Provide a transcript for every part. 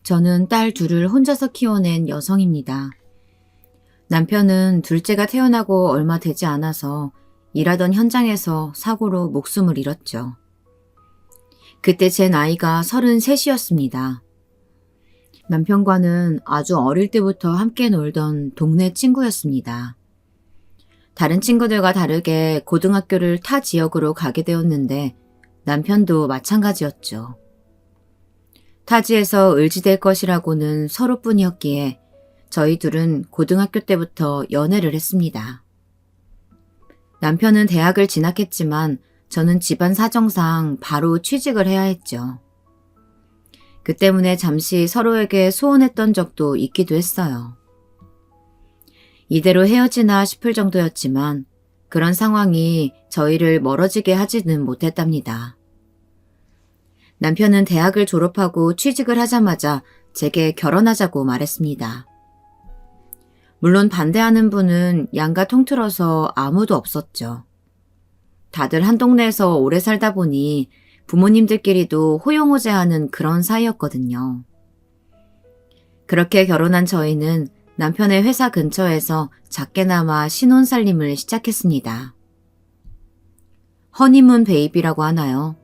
저는 딸 둘을 혼자서 키워낸 여성입니다. 남편은 둘째가 태어나고 얼마 되지 않아서 일하던 현장에서 사고로 목숨을 잃었죠. 그때 제 나이가 33이었습니다. 남편과는 아주 어릴 때부터 함께 놀던 동네 친구였습니다. 다른 친구들과 다르게 고등학교를 타 지역으로 가게 되었는데 남편도 마찬가지였죠. 타지에서 을지될 것이라고는 서로뿐이었기에 저희 둘은 고등학교 때부터 연애를 했습니다. 남편은 대학을 진학했지만 저는 집안 사정상 바로 취직을 해야 했죠. 그 때문에 잠시 서로에게 소원했던 적도 있기도 했어요. 이대로 헤어지나 싶을 정도였지만 그런 상황이 저희를 멀어지게 하지는 못했답니다. 남편은 대학을 졸업하고 취직을 하자마자 제게 결혼하자고 말했습니다. 물론 반대하는 분은 양가 통틀어서 아무도 없었죠. 다들 한 동네에서 오래 살다 보니 부모님들끼리도 호용호재하는 그런 사이였거든요. 그렇게 결혼한 저희는 남편의 회사 근처에서 작게나마 신혼살림을 시작했습니다. 허니문 베이비라고 하나요?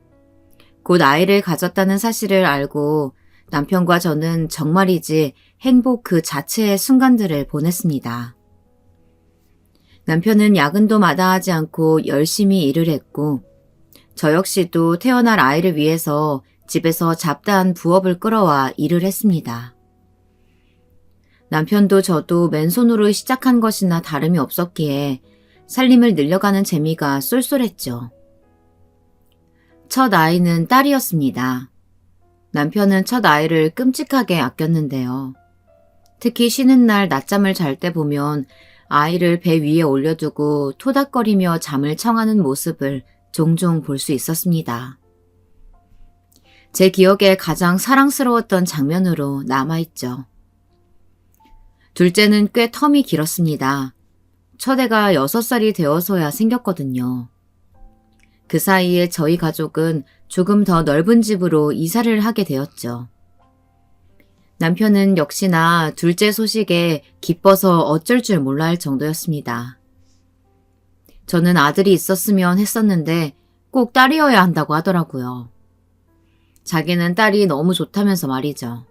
곧 아이를 가졌다는 사실을 알고 남편과 저는 정말이지 행복 그 자체의 순간들을 보냈습니다. 남편은 야근도 마다하지 않고 열심히 일을 했고 저 역시도 태어날 아이를 위해서 집에서 잡다한 부업을 끌어와 일을 했습니다. 남편도 저도 맨손으로 시작한 것이나 다름이 없었기에 살림을 늘려가는 재미가 쏠쏠했죠. 첫 아이는 딸이었습니다. 남편은 첫 아이를 끔찍하게 아꼈는데요. 특히 쉬는 날 낮잠을 잘 때 보면 아이를 배 위에 올려두고 토닥거리며 잠을 청하는 모습을 종종 볼 수 있었습니다. 제 기억에 가장 사랑스러웠던 장면으로 남아있죠. 둘째는 꽤 텀이 길었습니다. 첫애가 6살이 되어서야 생겼거든요. 그 사이에 저희 가족은 조금 더 넓은 집으로 이사를 하게 되었죠. 남편은 역시나 둘째 소식에 기뻐서 어쩔 줄 몰라 할 정도였습니다. 저는 아들이 있었으면 했었는데 꼭 딸이어야 한다고 하더라고요. 자기는 딸이 너무 좋다면서 말이죠.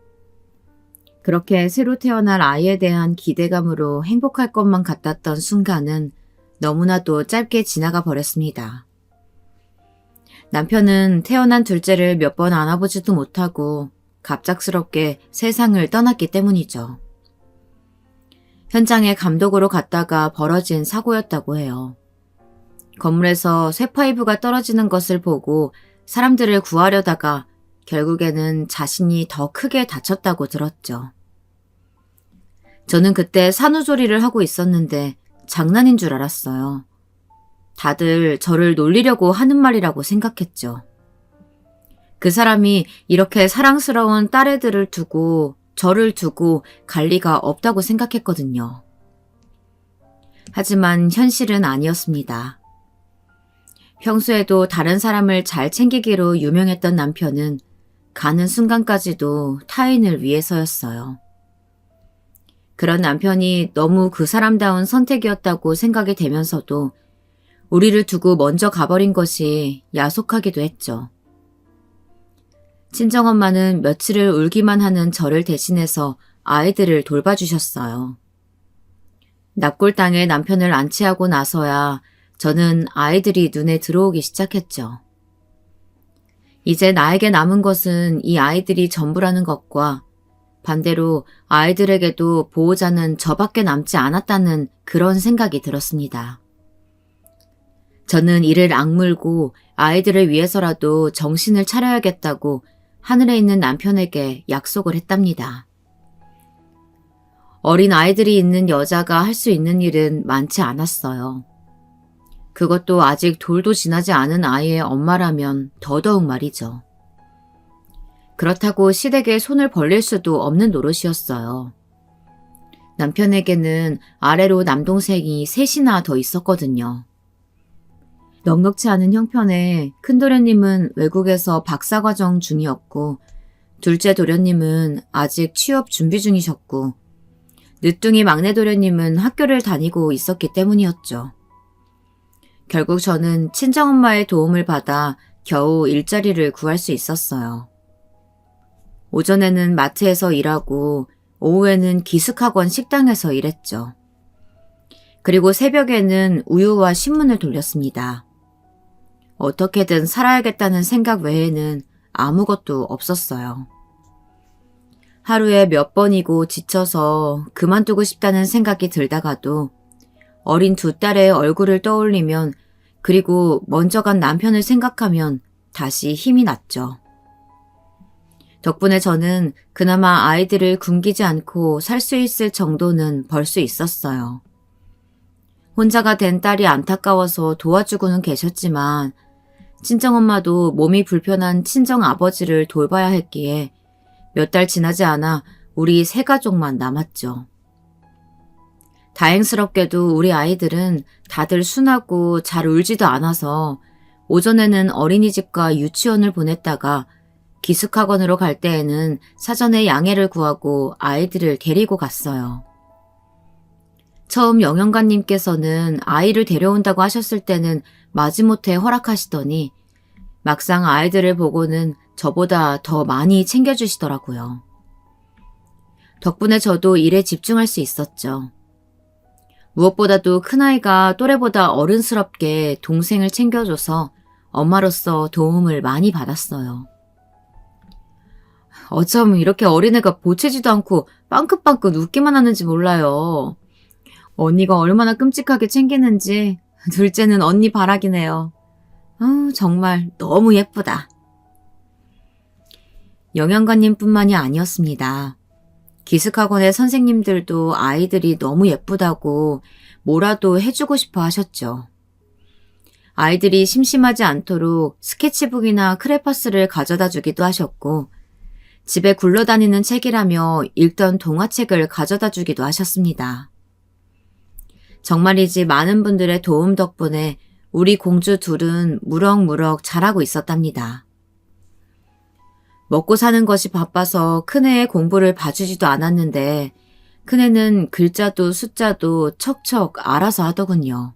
그렇게 새로 태어날 아이에 대한 기대감으로 행복할 것만 같았던 순간은 너무나도 짧게 지나가 버렸습니다. 남편은 태어난 둘째를 몇 번 안아보지도 못하고 갑작스럽게 세상을 떠났기 때문이죠. 현장에 감독으로 갔다가 벌어진 사고였다고 해요. 건물에서 쇠파이프가 떨어지는 것을 보고 사람들을 구하려다가 결국에는 자신이 더 크게 다쳤다고 들었죠. 저는 그때 산후조리를 하고 있었는데 장난인 줄 알았어요. 다들 저를 놀리려고 하는 말이라고 생각했죠. 그 사람이 이렇게 사랑스러운 딸애들을 두고 저를 두고 갈 리가 없다고 생각했거든요. 하지만 현실은 아니었습니다. 평소에도 다른 사람을 잘 챙기기로 유명했던 남편은 가는 순간까지도 타인을 위해서였어요. 그런 남편이 너무 그 사람다운 선택이었다고 생각이 되면서도 우리를 두고 먼저 가버린 것이 야속하기도 했죠. 친정엄마는 며칠을 울기만 하는 저를 대신해서 아이들을 돌봐주셨어요. 납골당에 남편을 안치하고 나서야 저는 아이들이 눈에 들어오기 시작했죠. 이제 나에게 남은 것은 이 아이들이 전부라는 것과 반대로 아이들에게도 보호자는 저밖에 남지 않았다는 그런 생각이 들었습니다. 저는 이를 악물고 아이들을 위해서라도 정신을 차려야겠다고 하늘에 있는 남편에게 약속을 했답니다. 어린 아이들이 있는 여자가 할 수 있는 일은 많지 않았어요. 그것도 아직 돌도 지나지 않은 아이의 엄마라면 더더욱 말이죠. 그렇다고 시댁에 손을 벌릴 수도 없는 노릇이었어요. 남편에게는 아래로 남동생이 셋이나 더 있었거든요. 넉넉치 않은 형편에 큰도련님은 외국에서 박사과정 중이었고 둘째 도련님은 아직 취업 준비 중이셨고 늦둥이 막내 도련님은 학교를 다니고 있었기 때문이었죠. 결국 저는 친정엄마의 도움을 받아 겨우 일자리를 구할 수 있었어요. 오전에는 마트에서 일하고 오후에는 기숙학원 식당에서 일했죠. 그리고 새벽에는 우유와 신문을 돌렸습니다. 어떻게든 살아야겠다는 생각 외에는 아무것도 없었어요. 하루에 몇 번이고 지쳐서 그만두고 싶다는 생각이 들다가도 어린 두 딸의 얼굴을 떠올리면 그리고 먼저 간 남편을 생각하면 다시 힘이 났죠. 덕분에 저는 그나마 아이들을 굶기지 않고 살 수 있을 정도는 벌 수 있었어요. 혼자가 된 딸이 안타까워서 도와주고는 계셨지만 친정엄마도 몸이 불편한 친정아버지를 돌봐야 했기에 몇 달 지나지 않아 우리 세 가족만 남았죠. 다행스럽게도 우리 아이들은 다들 순하고 잘 울지도 않아서 오전에는 어린이집과 유치원을 보냈다가 기숙학원으로 갈 때에는 사전에 양해를 구하고 아이들을 데리고 갔어요. 처음 영영관님께서는 아이를 데려온다고 하셨을 때는 마지못해 허락하시더니 막상 아이들을 보고는 저보다 더 많이 챙겨주시더라고요. 덕분에 저도 일에 집중할 수 있었죠. 무엇보다도 큰아이가 또래보다 어른스럽게 동생을 챙겨줘서 엄마로서 도움을 많이 받았어요. 어쩜 이렇게 어린애가 보채지도 않고 빵긋빵긋 웃기만 하는지 몰라요. 언니가 얼마나 끔찍하게 챙기는지 둘째는 언니 바라기네요. 정말 너무 예쁘다. 영양관님뿐만이 아니었습니다. 기숙학원의 선생님들도 아이들이 너무 예쁘다고 뭐라도 해주고 싶어 하셨죠. 아이들이 심심하지 않도록 스케치북이나 크레파스를 가져다 주기도 하셨고 집에 굴러다니는 책이라며 읽던 동화책을 가져다 주기도 하셨습니다. 정말이지 많은 분들의 도움 덕분에 우리 공주 둘은 무럭무럭 자라고 있었답니다. 먹고 사는 것이 바빠서 큰애의 공부를 봐주지도 않았는데 큰애는 글자도 숫자도 척척 알아서 하더군요.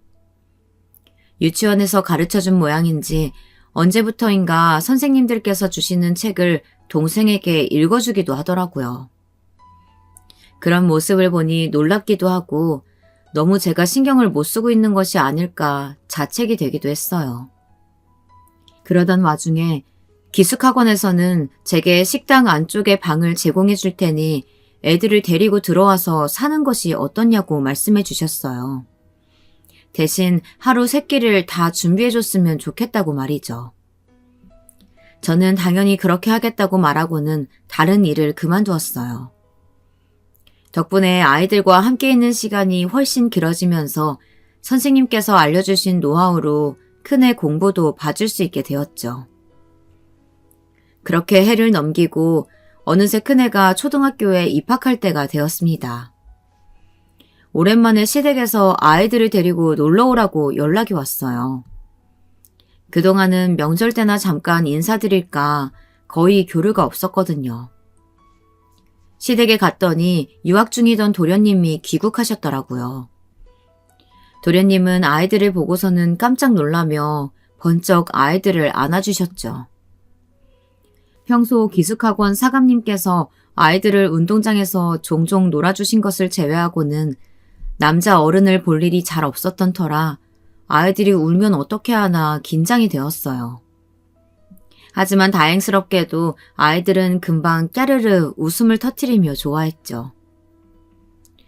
유치원에서 가르쳐준 모양인지 언제부터인가 선생님들께서 주시는 책을 동생에게 읽어주기도 하더라고요. 그런 모습을 보니 놀랍기도 하고 너무 제가 신경을 못 쓰고 있는 것이 아닐까 자책이 되기도 했어요. 그러던 와중에 기숙학원에서는 제게 식당 안쪽에 방을 제공해 줄 테니 애들을 데리고 들어와서 사는 것이 어떻냐고 말씀해 주셨어요. 대신 하루 3끼를 다 준비해 줬으면 좋겠다고 말이죠. 저는 당연히 그렇게 하겠다고 말하고는 다른 일을 그만두었어요. 덕분에 아이들과 함께 있는 시간이 훨씬 길어지면서 선생님께서 알려주신 노하우로 큰애 공부도 봐줄 수 있게 되었죠. 그렇게 해를 넘기고 어느새 큰애가 초등학교에 입학할 때가 되었습니다. 오랜만에 시댁에서 아이들을 데리고 놀러 오라고 연락이 왔어요. 그동안은 명절 때나 잠깐 인사드릴까 거의 교류가 없었거든요. 시댁에 갔더니 유학 중이던 도련님이 귀국하셨더라고요. 도련님은 아이들을 보고서는 깜짝 놀라며 번쩍 아이들을 안아주셨죠. 평소 기숙학원 사감님께서 아이들을 운동장에서 종종 놀아주신 것을 제외하고는 남자 어른을 볼 일이 잘 없었던 터라 아이들이 울면 어떻게 하나 긴장이 되었어요. 하지만 다행스럽게도 아이들은 금방 까르르 웃음을 터뜨리며 좋아했죠.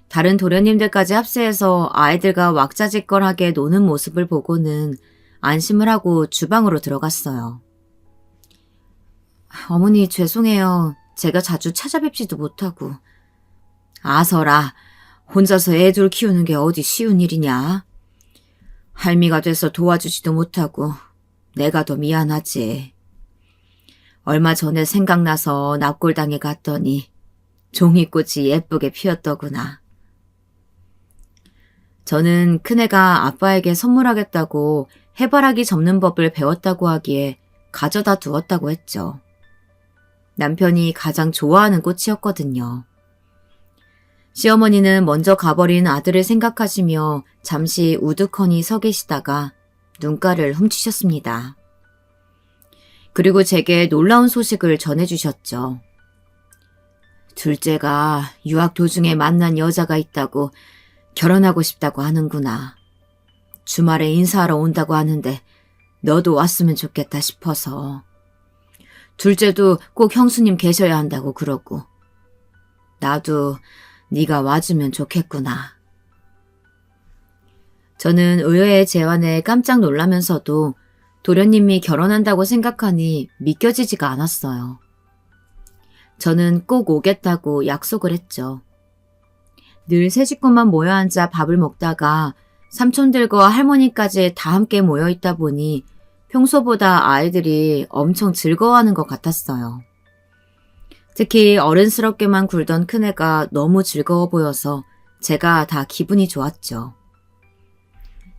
다른 도련님들까지 합세해서 아이들과 왁자지껄하게 노는 모습을 보고는 안심을 하고 주방으로 들어갔어요. 어머니 죄송해요. 제가 자주 찾아뵙지도 못하고. 아서라, 혼자서 애들 키우는 게 어디 쉬운 일이냐? 할미가 돼서 도와주지도 못하고 내가 더 미안하지. 얼마 전에 생각나서 납골당에 갔더니 종이꽃이 예쁘게 피었더구나. 저는 큰애가 아빠에게 선물하겠다고 해바라기 접는 법을 배웠다고 하기에 가져다 두었다고 했죠. 남편이 가장 좋아하는 꽃이었거든요. 시어머니는 먼저 가버린 아들을 생각하시며 잠시 우두커니 서 계시다가 눈가를 훔치셨습니다. 그리고 제게 놀라운 소식을 전해주셨죠. 둘째가 유학 도중에 만난 여자가 있다고 결혼하고 싶다고 하는구나. 주말에 인사하러 온다고 하는데 너도 왔으면 좋겠다 싶어서. 둘째도 꼭 형수님 계셔야 한다고 그러고. 나도 네가 와주면 좋겠구나. 저는 의외의 제안에 깜짝 놀라면서도 도련님이 결혼한다고 생각하니 믿겨지지가 않았어요. 저는 꼭 오겠다고 약속을 했죠. 늘 세 식구만 모여 앉아 밥을 먹다가 삼촌들과 할머니까지 다 함께 모여 있다 보니 평소보다 아이들이 엄청 즐거워하는 것 같았어요. 특히 어른스럽게만 굴던 큰애가 너무 즐거워 보여서 제가 다 기분이 좋았죠.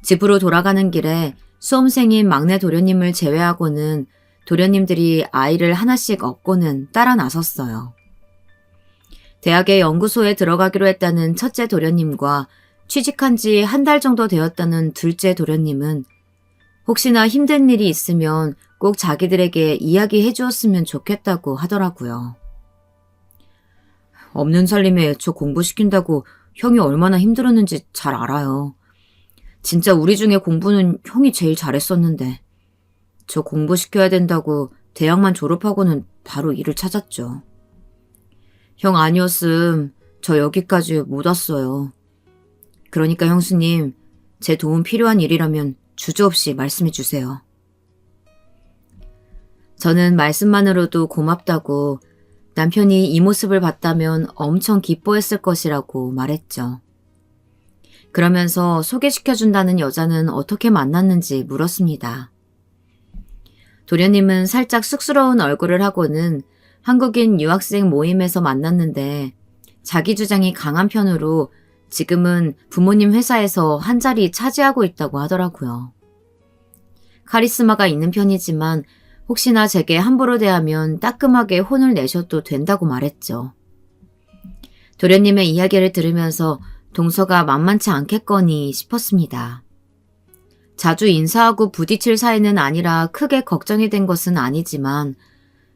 집으로 돌아가는 길에 수험생인 막내 도련님을 제외하고는 도련님들이 아이를 하나씩 업고는 따라 나섰어요. 대학의 연구소에 들어가기로 했다는 첫째 도련님과 취직한 지 한 달 정도 되었다는 둘째 도련님은 혹시나 힘든 일이 있으면 꼭 자기들에게 이야기해 주었으면 좋겠다고 하더라고요. 없는 살림에 저 공부시킨다고 형이 얼마나 힘들었는지 잘 알아요. 진짜 우리 중에 공부는 형이 제일 잘했었는데 저 공부시켜야 된다고 대학만 졸업하고는 바로 일을 찾았죠. 형 아니었음 저 여기까지 못 왔어요. 그러니까 형수님, 제 도움 필요한 일이라면 주저없이 말씀해 주세요. 저는 말씀만으로도 고맙다고 남편이 이 모습을 봤다면 엄청 기뻐했을 것이라고 말했죠. 그러면서 소개시켜준다는 여자는 어떻게 만났는지 물었습니다. 도련님은 살짝 쑥스러운 얼굴을 하고는 한국인 유학생 모임에서 만났는데 자기 주장이 강한 편으로 지금은 부모님 회사에서 한 자리 차지하고 있다고 하더라고요. 카리스마가 있는 편이지만 혹시나 제게 함부로 대하면 따끔하게 혼을 내셔도 된다고 말했죠. 도련님의 이야기를 들으면서 동서가 만만치 않겠거니 싶었습니다. 자주 인사하고 부딪힐 사이는 아니라 크게 걱정이 된 것은 아니지만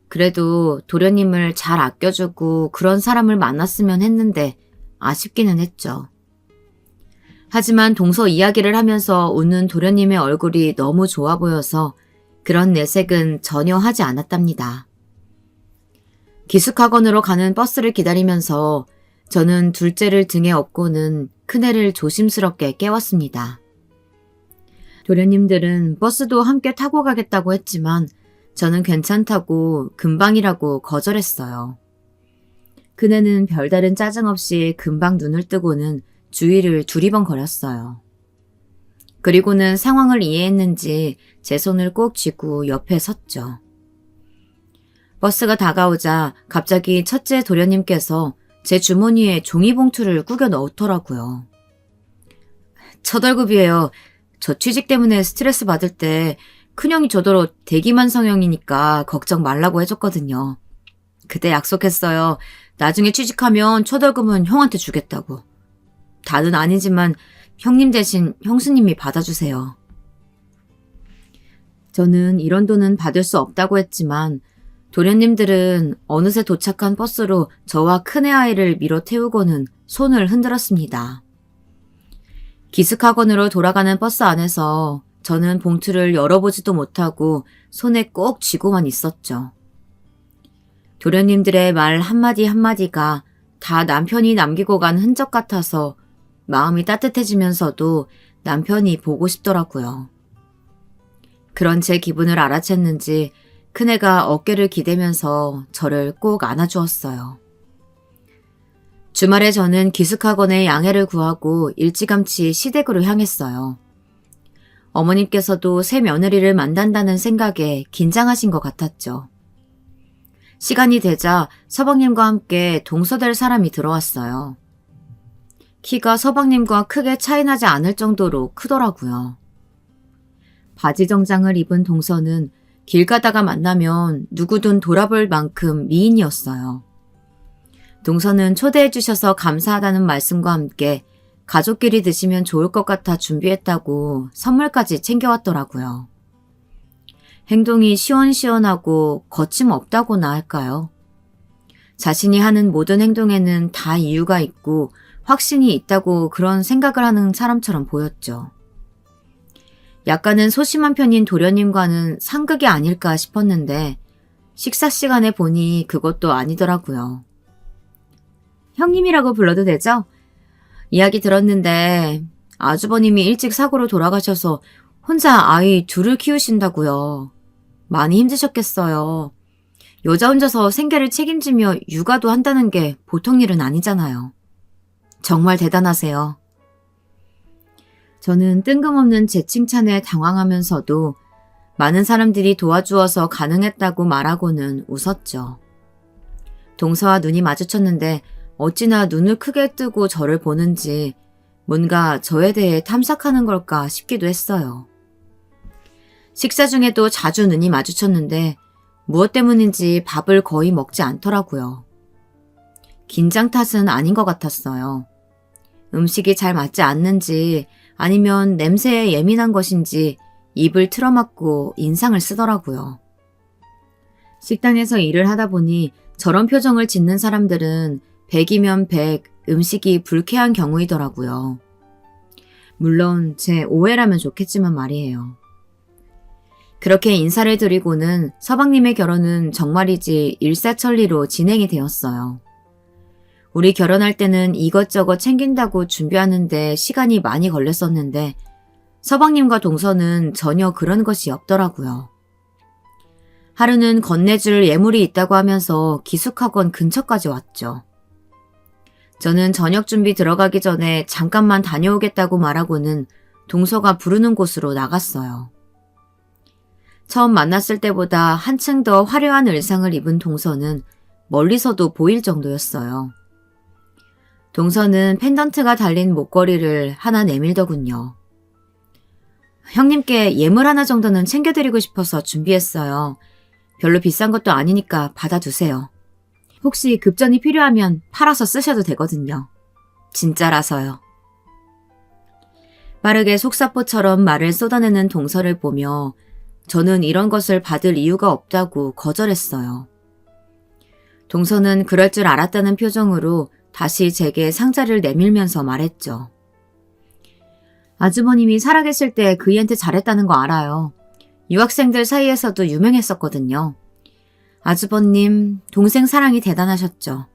그래도 도련님을 잘 아껴주고 그런 사람을 만났으면 했는데 아쉽기는 했죠. 하지만 동서 이야기를 하면서 웃는 도련님의 얼굴이 너무 좋아 보여서 그런 내색은 전혀 하지 않았답니다. 기숙학원으로 가는 버스를 기다리면서 저는 둘째를 등에 업고는 큰애를 조심스럽게 깨웠습니다. 도련님들은 버스도 함께 타고 가겠다고 했지만 저는 괜찮다고 금방이라고 거절했어요. 그네는 별다른 짜증 없이 금방 눈을 뜨고는 주위를 두리번거렸어요. 그리고는 상황을 이해했는지 제 손을 꼭 쥐고 옆에 섰죠. 버스가 다가오자 갑자기 첫째 도련님께서 제 주머니에 종이봉투를 꾸겨 넣더라고요. 첫 월급이에요. 저 취직 때문에 스트레스 받을 때 큰형이 저더러 대기만 성형이니까 걱정 말라고 해줬거든요. 그때 약속했어요. 나중에 취직하면 첫 월급은 형한테 주겠다고. 다는 아니지만 형님 대신 형수님이 받아주세요. 저는 이런 돈은 받을 수 없다고 했지만 도련님들은 어느새 도착한 버스로 저와 큰애 아이를 밀어 태우고는 손을 흔들었습니다. 기숙학원으로 돌아가는 버스 안에서 저는 봉투를 열어보지도 못하고 손에 꼭 쥐고만 있었죠. 도련님들의 말 한마디 한마디가 다 남편이 남기고 간 흔적 같아서 마음이 따뜻해지면서도 남편이 보고 싶더라고요. 그런 제 기분을 알아챘는지 큰애가 어깨를 기대면서 저를 꼭 안아주었어요. 주말에 저는 기숙학원에 양해를 구하고 일찌감치 시댁으로 향했어요. 어머님께서도 새 며느리를 만난다는 생각에 긴장하신 것 같았죠. 시간이 되자 서방님과 함께 동서될 사람이 들어왔어요. 키가 서방님과 크게 차이나지 않을 정도로 크더라고요. 바지 정장을 입은 동서는 길 가다가 만나면 누구든 돌아볼 만큼 미인이었어요. 동서는 초대해 주셔서 감사하다는 말씀과 함께 가족끼리 드시면 좋을 것 같아 준비했다고 선물까지 챙겨왔더라고요. 행동이 시원시원하고 거침없다고나 할까요? 자신이 하는 모든 행동에는 다 이유가 있고 확신이 있다고 그런 생각을 하는 사람처럼 보였죠. 약간은 소심한 편인 도련님과는 상극이 아닐까 싶었는데 식사 시간에 보니 그것도 아니더라고요. 형님이라고 불러도 되죠? 이야기 들었는데 아주버님이 일찍 사고로 돌아가셔서 혼자 아이 둘을 키우신다고요. 많이 힘드셨겠어요. 여자 혼자서 생계를 책임지며 육아도 한다는 게 보통 일은 아니잖아요. 정말 대단하세요. 저는 뜬금없는 제 칭찬에 당황하면서도 많은 사람들이 도와주어서 가능했다고 말하고는 웃었죠. 동서와 눈이 마주쳤는데 어찌나 눈을 크게 뜨고 저를 보는지 뭔가 저에 대해 탐색하는 걸까 싶기도 했어요. 식사 중에도 자주 눈이 마주쳤는데 무엇 때문인지 밥을 거의 먹지 않더라고요. 긴장 탓은 아닌 것 같았어요. 음식이 잘 맞지 않는지 아니면 냄새에 예민한 것인지 입을 틀어막고 인상을 쓰더라고요. 식당에서 일을 하다 보니 저런 표정을 짓는 사람들은 100이면 100 음식이 불쾌한 경우이더라고요. 물론 제 오해라면 좋겠지만 말이에요. 그렇게 인사를 드리고는 서방님의 결혼은 정말이지 일사천리로 진행이 되었어요. 우리 결혼할 때는 이것저것 챙긴다고 준비하는데 시간이 많이 걸렸었는데 서방님과 동서는 전혀 그런 것이 없더라고요. 하루는 건네줄 예물이 있다고 하면서 기숙학원 근처까지 왔죠. 저는 저녁 준비 들어가기 전에 잠깐만 다녀오겠다고 말하고는 동서가 부르는 곳으로 나갔어요. 처음 만났을 때보다 한층 더 화려한 의상을 입은 동서는 멀리서도 보일 정도였어요. 동서는 펜던트가 달린 목걸이를 하나 내밀더군요. 형님께 예물 하나 정도는 챙겨드리고 싶어서 준비했어요. 별로 비싼 것도 아니니까 받아두세요. 혹시 급전이 필요하면 팔아서 쓰셔도 되거든요. 진짜라서요. 빠르게 속사포처럼 말을 쏟아내는 동서를 보며 저는 이런 것을 받을 이유가 없다고 거절했어요. 동서는 그럴 줄 알았다는 표정으로 다시 제게 상자를 내밀면서 말했죠. 아주버님이 살아계실 때 그이한테 잘했다는 거 알아요. 유학생들 사이에서도 유명했었거든요. 아주버님, 동생 사랑이 대단하셨죠.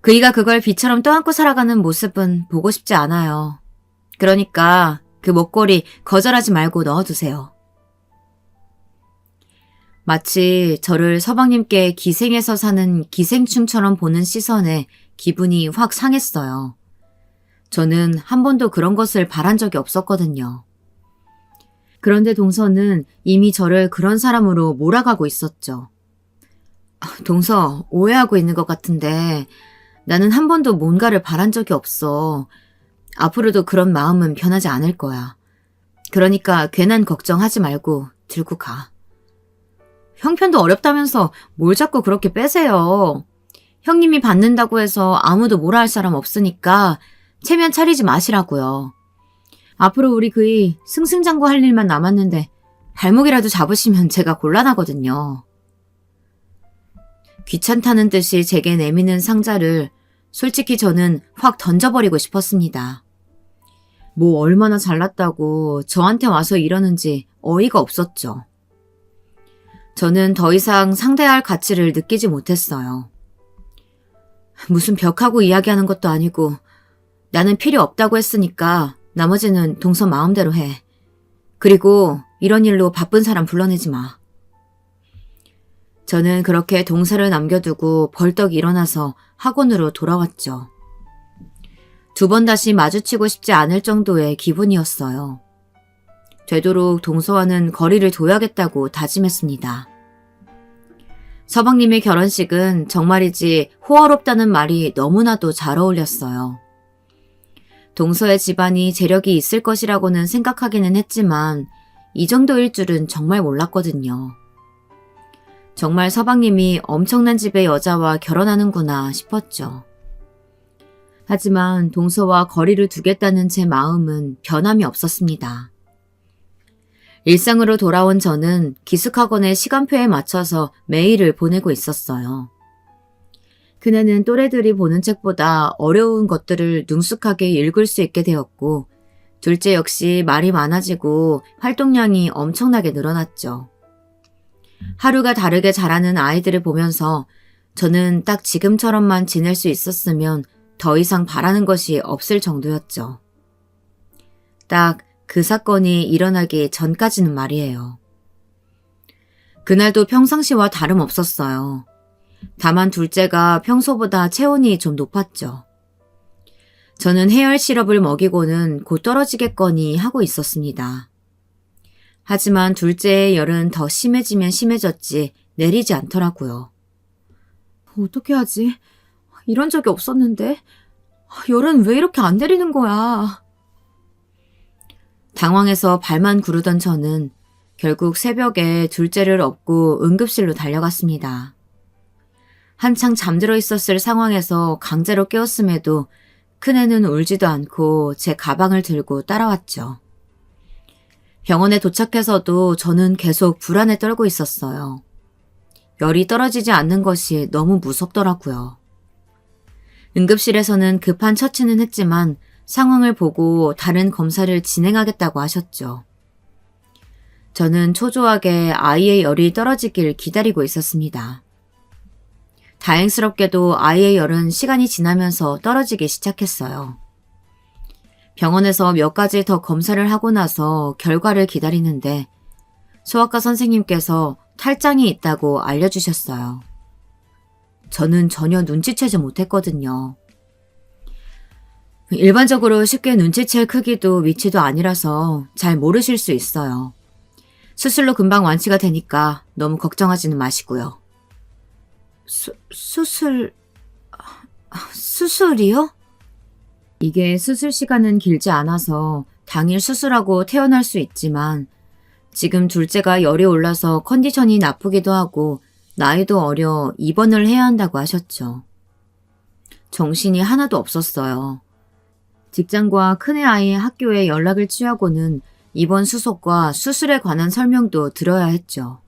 그이가 그걸 비처럼 떠안고 살아가는 모습은 보고 싶지 않아요. 그러니까 그 목걸이 거절하지 말고 넣어두세요. 마치 저를 서방님께 기생해서 사는 기생충처럼 보는 시선에 기분이 확 상했어요. 저는 한 번도 그런 것을 바란 적이 없었거든요. 그런데 동서는 이미 저를 그런 사람으로 몰아가고 있었죠. 동서, 오해하고 있는 것 같은데 나는 한 번도 뭔가를 바란 적이 없어. 앞으로도 그런 마음은 변하지 않을 거야. 그러니까 괜한 걱정하지 말고 들고 가. 형편도 어렵다면서 뭘 자꾸 그렇게 빼세요. 형님이 받는다고 해서 아무도 뭐라 할 사람 없으니까 체면 차리지 마시라고요. 앞으로 우리 그이 승승장구할 일만 남았는데 발목이라도 잡으시면 제가 곤란하거든요. 귀찮다는 듯이 제게 내미는 상자를 솔직히 저는 확 던져버리고 싶었습니다. 뭐 얼마나 잘났다고 저한테 와서 이러는지 어이가 없었죠. 저는 더 이상 상대할 가치를 느끼지 못했어요. 무슨 벽하고 이야기하는 것도 아니고 나는 필요 없다고 했으니까 나머지는 동서 마음대로 해. 그리고 이런 일로 바쁜 사람 불러내지 마. 저는 그렇게 동서를 남겨두고 벌떡 일어나서 학원으로 돌아왔죠. 2번 다시 마주치고 싶지 않을 정도의 기분이었어요. 되도록 동서와는 거리를 둬야겠다고 다짐했습니다. 서방님의 결혼식은 정말이지 호화롭다는 말이 너무나도 잘 어울렸어요. 동서의 집안이 재력이 있을 것이라고는 생각하기는 했지만 이 정도일 줄은 정말 몰랐거든요. 정말 서방님이 엄청난 집의 여자와 결혼하는구나 싶었죠. 하지만 동서와 거리를 두겠다는 제 마음은 변함이 없었습니다. 일상으로 돌아온 저는 기숙학원의 시간표에 맞춰서 매일을 보내고 있었어요. 그날은 또래들이 보는 책보다 어려운 것들을 능숙하게 읽을 수 있게 되었고, 둘째 역시 말이 많아지고 활동량이 엄청나게 늘어났죠. 하루가 다르게 자라는 아이들을 보면서 저는 딱 지금처럼만 지낼 수 있었으면 더 이상 바라는 것이 없을 정도였죠. 딱 그 사건이 일어나기 전까지는 말이에요. 그날도 평상시와 다름없었어요. 다만 둘째가 평소보다 체온이 좀 높았죠. 저는 해열 시럽을 먹이고는 곧 떨어지겠거니 하고 있었습니다. 하지만 둘째의 열은 더 심해지면 심해졌지 내리지 않더라고요. 어떻게 하지? 이런 적이 없었는데 열은 왜 이렇게 안 내리는 거야? 당황해서 발만 구르던 저는 결국 새벽에 둘째를 업고 응급실로 달려갔습니다. 한창 잠들어 있었을 상황에서 강제로 깨웠음에도 큰애는 울지도 않고 제 가방을 들고 따라왔죠. 병원에 도착해서도 저는 계속 불안에 떨고 있었어요. 열이 떨어지지 않는 것이 너무 무섭더라고요. 응급실에서는 급한 처치는 했지만 상황을 보고 다른 검사를 진행하겠다고 하셨죠. 저는 초조하게 아이의 열이 떨어지길 기다리고 있었습니다. 다행스럽게도 아이의 열은 시간이 지나면서 떨어지기 시작했어요. 병원에서 몇 가지 더 검사를 하고 나서 결과를 기다리는데 소아과 선생님께서 탈장이 있다고 알려주셨어요. 저는 전혀 눈치채지 못했거든요. 일반적으로 쉽게 눈치챌 크기도 위치도 아니라서 잘 모르실 수 있어요. 수술로 금방 완치가 되니까 너무 걱정하지는 마시고요. 수술이요? 이게 수술 시간은 길지 않아서 당일 수술하고 퇴원할 수 있지만 지금 둘째가 열이 올라서 컨디션이 나쁘기도 하고 나이도 어려 입원을 해야 한다고 하셨죠. 정신이 하나도 없었어요. 직장과 큰애 아이의 학교에 연락을 취하고는 입원 수속과 수술에 관한 설명도 들어야 했죠.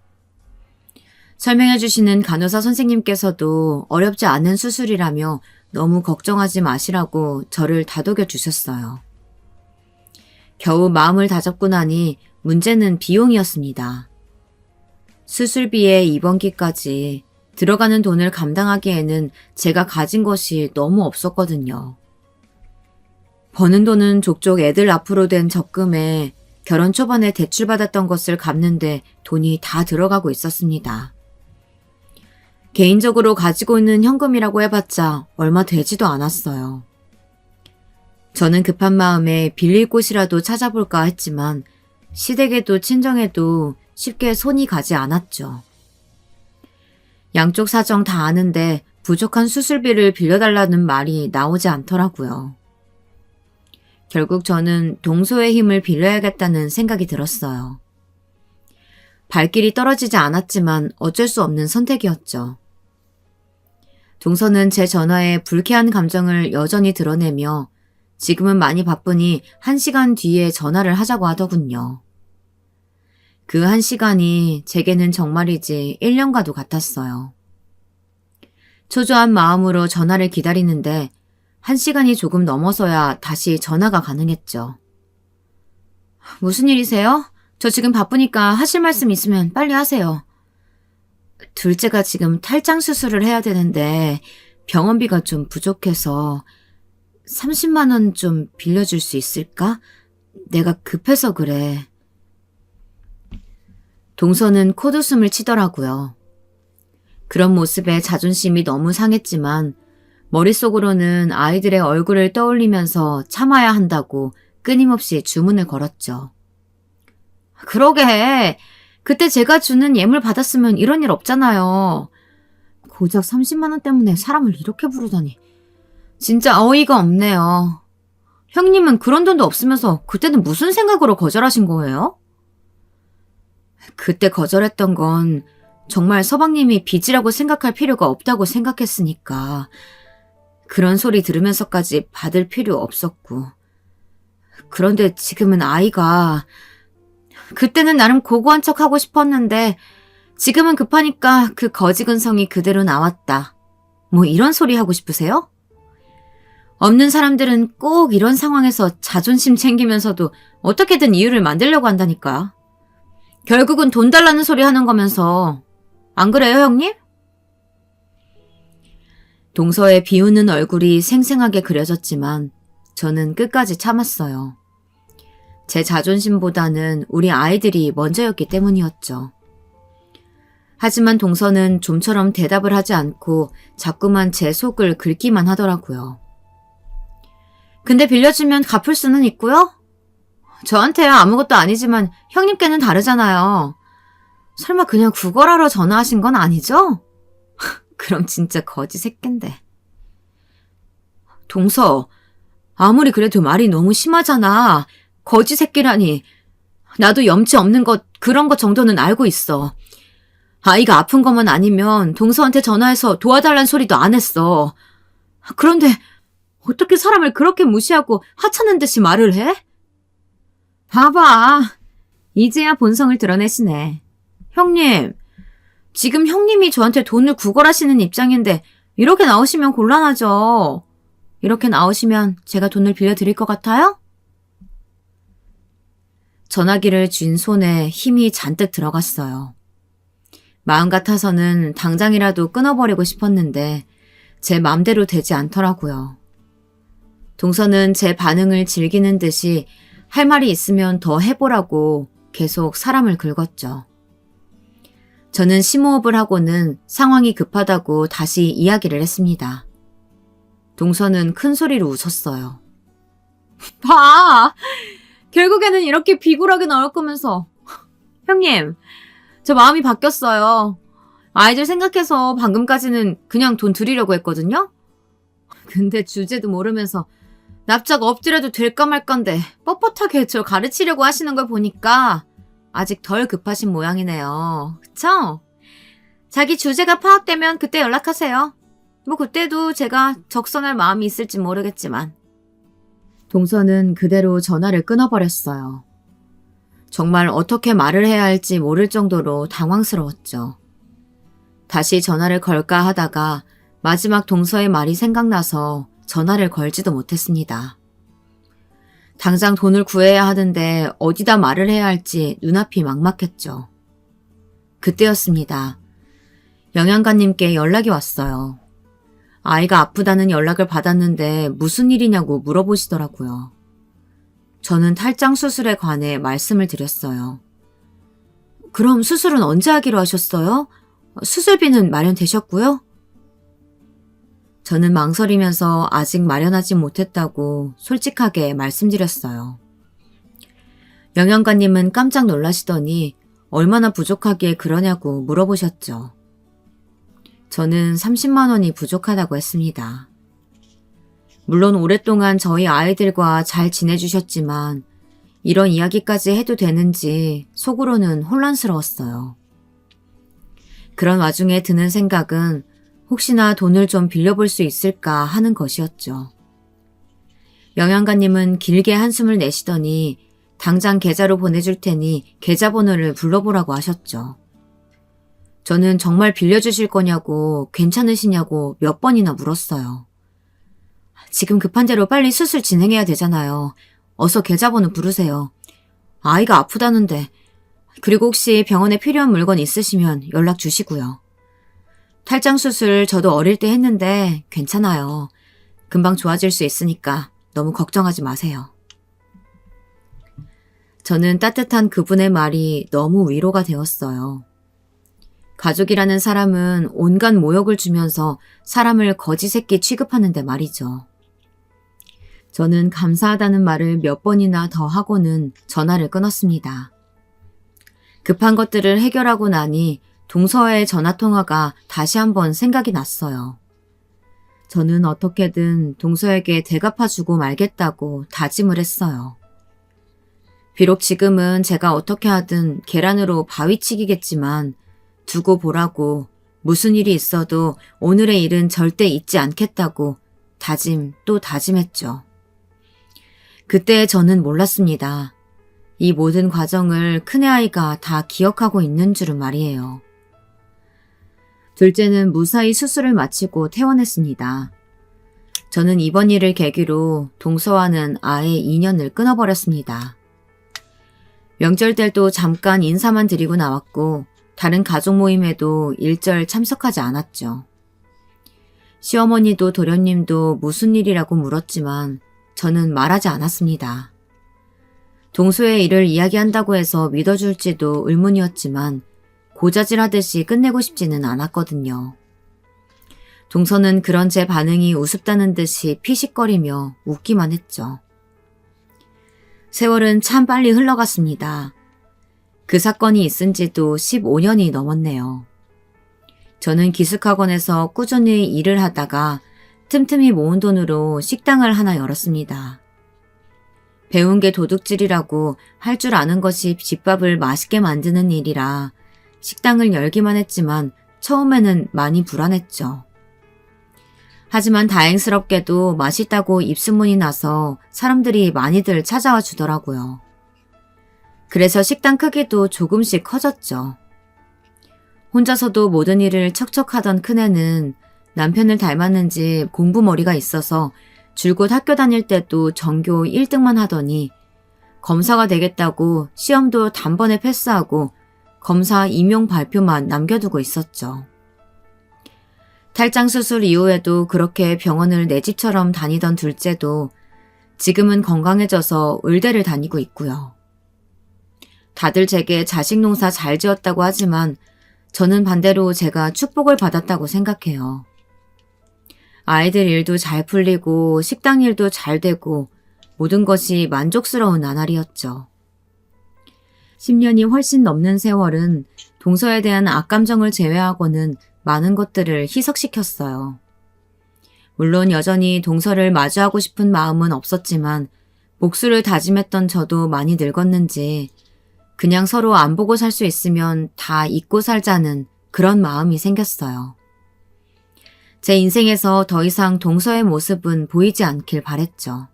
설명해 주시는 간호사 선생님께서도 어렵지 않은 수술이라며 너무 걱정하지 마시라고 저를 다독여 주셨어요. 겨우 마음을 다잡고 나니 문제는 비용이었습니다. 수술비에 입원비까지 들어가는 돈을 감당하기에는 제가 가진 것이 너무 없었거든요. 버는 돈은 족족 애들 앞으로 된 적금에 결혼 초반에 대출받았던 것을 갚는데 돈이 다 들어가고 있었습니다. 개인적으로 가지고 있는 현금이라고 해봤자 얼마 되지도 않았어요. 저는 급한 마음에 빌릴 곳이라도 찾아볼까 했지만 시댁에도 친정에도 쉽게 손이 가지 않았죠. 양쪽 사정 다 아는데 부족한 수술비를 빌려달라는 말이 나오지 않더라고요. 결국 저는 동서의 힘을 빌려야겠다는 생각이 들었어요. 발길이 떨어지지 않았지만 어쩔 수 없는 선택이었죠. 동서는 제 전화에 불쾌한 감정을 여전히 드러내며 지금은 많이 바쁘니 1시간 뒤에 전화를 하자고 하더군요. 그 1시간이 제게는 정말이지 1년과도 같았어요. 초조한 마음으로 전화를 기다리는데 1시간이 조금 넘어서야 다시 전화가 가능했죠. 무슨 일이세요? 저 지금 바쁘니까 하실 말씀 있으면 빨리 하세요. 둘째가 지금 탈장 수술을 해야 되는데 병원비가 좀 부족해서 30만 원 좀 빌려줄 수 있을까? 내가 급해서 그래. 동서는 콧웃음을 치더라고요. 그런 모습에 자존심이 너무 상했지만 머릿속으로는 아이들의 얼굴을 떠올리면서 참아야 한다고 끊임없이 주문을 걸었죠. 그러게. 그때 제가 주는 예물 받았으면 이런 일 없잖아요. 고작 30만 원 때문에 사람을 이렇게 부르다니. 진짜 어이가 없네요. 형님은 그런 돈도 없으면서 그때는 무슨 생각으로 거절하신 거예요? 그때 거절했던 건 정말 서방님이 빚이라고 생각할 필요가 없다고 생각했으니까 그런 소리 들으면서까지 받을 필요 없었고. 그런데 지금은 아이가 그때는 나름 고고한 척 하고 싶었는데 지금은 급하니까 그 거지 근성이 그대로 나왔다. 뭐 이런 소리 하고 싶으세요? 없는 사람들은 꼭 이런 상황에서 자존심 챙기면서도 어떻게든 이유를 만들려고 한다니까. 결국은 돈 달라는 소리 하는 거면서. 안 그래요, 형님? 동서의 비웃는 얼굴이 생생하게 그려졌지만 저는 끝까지 참았어요. 제 자존심보다는 우리 아이들이 먼저였기 때문이었죠. 하지만 동서는 좀처럼 대답을 하지 않고 자꾸만 제 속을 긁기만 하더라고요. 근데 빌려주면 갚을 수는 있고요? 저한테야 아무것도 아니지만 형님께는 다르잖아요. 설마 그냥 구걸하러 전화하신 건 아니죠? 그럼 진짜 거지 새끼인데. 동서, 아무리 그래도 말이 너무 심하잖아. 거지 새끼라니. 나도 염치 없는 것, 그런 것 정도는 알고 있어. 아이가 아픈 것만 아니면 동서한테 전화해서 도와달란 소리도 안 했어. 그런데 어떻게 사람을 그렇게 무시하고 하찮은 듯이 말을 해? 봐봐. 이제야 본성을 드러내시네. 형님, 지금 형님이 저한테 돈을 구걸하시는 입장인데 이렇게 나오시면 곤란하죠. 이렇게 나오시면 제가 돈을 빌려드릴 것 같아요? 전화기를 쥔 손에 힘이 잔뜩 들어갔어요. 마음 같아서는 당장이라도 끊어버리고 싶었는데 제 맘대로 되지 않더라고요. 동서는 제 반응을 즐기는 듯이 할 말이 있으면 더 해보라고 계속 사람을 긁었죠. 저는 심호흡을 하고는 상황이 급하다고 다시 이야기를 했습니다. 동서는 큰 소리로 웃었어요. 봐! 결국에는 이렇게 비굴하게 나올 거면서. 형님, 저 마음이 바뀌었어요. 아이들 생각해서 방금까지는 그냥 돈 드리려고 했거든요? 근데 주제도 모르면서 납작 엎드려도 될까 말까인데 뻣뻣하게 저 가르치려고 하시는 걸 보니까 아직 덜 급하신 모양이네요. 그쵸? 자기 주제가 파악되면 그때 연락하세요. 뭐 그때도 제가 적선할 마음이 있을지 모르겠지만. 동서는 그대로 전화를 끊어버렸어요. 정말 어떻게 말을 해야 할지 모를 정도로 당황스러웠죠. 다시 전화를 걸까 하다가 마지막 동서의 말이 생각나서 전화를 걸지도 못했습니다. 당장 돈을 구해야 하는데 어디다 말을 해야 할지 눈앞이 막막했죠. 그때였습니다. 영양가님께 연락이 왔어요. 아이가 아프다는 연락을 받았는데 무슨 일이냐고 물어보시더라고요. 저는 탈장 수술에 관해 말씀을 드렸어요. 그럼 수술은 언제 하기로 하셨어요? 수술비는 마련되셨고요? 저는 망설이면서 아직 마련하지 못했다고 솔직하게 말씀드렸어요. 영양가님은 깜짝 놀라시더니 얼마나 부족하기에 그러냐고 물어보셨죠. 저는 30만 원이 부족하다고 했습니다. 물론 오랫동안 저희 아이들과 잘 지내주셨지만 이런 이야기까지 해도 되는지 속으로는 혼란스러웠어요. 그런 와중에 드는 생각은 혹시나 돈을 좀 빌려볼 수 있을까 하는 것이었죠. 영양가님은 길게 한숨을 내시더니 당장 계좌로 보내줄 테니 계좌번호를 불러보라고 하셨죠. 저는 정말 빌려주실 거냐고 괜찮으시냐고 몇 번이나 물었어요. 지금 급한 대로 빨리 수술 진행해야 되잖아요. 어서 계좌번호 부르세요. 아이가 아프다는데. 그리고 혹시 병원에 필요한 물건 있으시면 연락 주시고요. 탈장 수술 저도 어릴 때 했는데 괜찮아요. 금방 좋아질 수 있으니까 너무 걱정하지 마세요. 저는 따뜻한 그분의 말이 너무 위로가 되었어요. 가족이라는 사람은 온갖 모욕을 주면서 사람을 거지 새끼 취급하는데 말이죠. 저는 감사하다는 말을 몇 번이나 더 하고는 전화를 끊었습니다. 급한 것들을 해결하고 나니 동서와의 전화통화가 다시 한번 생각이 났어요. 저는 어떻게든 동서에게 대갚아주고 말겠다고 다짐을 했어요. 비록 지금은 제가 어떻게 하든 계란으로 바위치기겠지만 두고 보라고 무슨 일이 있어도 오늘의 일은 절대 잊지 않겠다고 다짐 또 다짐했죠. 그때 저는 몰랐습니다. 이 모든 과정을 큰애아이가 다 기억하고 있는 줄은 말이에요. 둘째는 무사히 수술을 마치고 퇴원했습니다. 저는 이번 일을 계기로 동서와는 아예 인연을 끊어버렸습니다. 명절 때도 잠깐 인사만 드리고 나왔고 다른 가족 모임에도 일절 참석하지 않았죠. 시어머니도 도련님도 무슨 일이라고 물었지만 저는 말하지 않았습니다. 동서의 일을 이야기한다고 해서 믿어줄지도 의문이었지만 고자질하듯이 끝내고 싶지는 않았거든요. 동서는 그런 제 반응이 우습다는 듯이 피식거리며 웃기만 했죠. 세월은 참 빨리 흘러갔습니다. 그 사건이 있은 지도 15년이 넘었네요. 저는 기숙학원에서 꾸준히 일을 하다가 틈틈이 모은 돈으로 식당을 하나 열었습니다. 배운 게 도둑질이라고 할 줄 아는 것이 집밥을 맛있게 만드는 일이라 식당을 열기만 했지만 처음에는 많이 불안했죠. 하지만 다행스럽게도 맛있다고 입소문이 나서 사람들이 많이들 찾아와 주더라고요. 그래서 식당 크기도 조금씩 커졌죠. 혼자서도 모든 일을 척척하던 큰애는 남편을 닮았는지 공부머리가 있어서 줄곧 학교 다닐 때도 전교 1등만 하더니 검사가 되겠다고 시험도 단번에 패스하고 검사 임용 발표만 남겨두고 있었죠. 탈장 수술 이후에도 그렇게 병원을 내 집처럼 다니던 둘째도 지금은 건강해져서 의대를 다니고 있고요. 다들 제게 자식 농사 잘 지었다고 하지만 저는 반대로 제가 축복을 받았다고 생각해요. 아이들 일도 잘 풀리고 식당 일도 잘 되고 모든 것이 만족스러운 나날이었죠. 10년이 훨씬 넘는 세월은 동서에 대한 악감정을 제외하고는 많은 것들을 희석시켰어요. 물론 여전히 동서를 마주하고 싶은 마음은 없었지만 목수를 다짐했던 저도 많이 늙었는지 그냥 서로 안 보고 살 수 있으면 다 잊고 살자는 그런 마음이 생겼어요. 제 인생에서 더 이상 동서의 모습은 보이지 않길 바랬죠.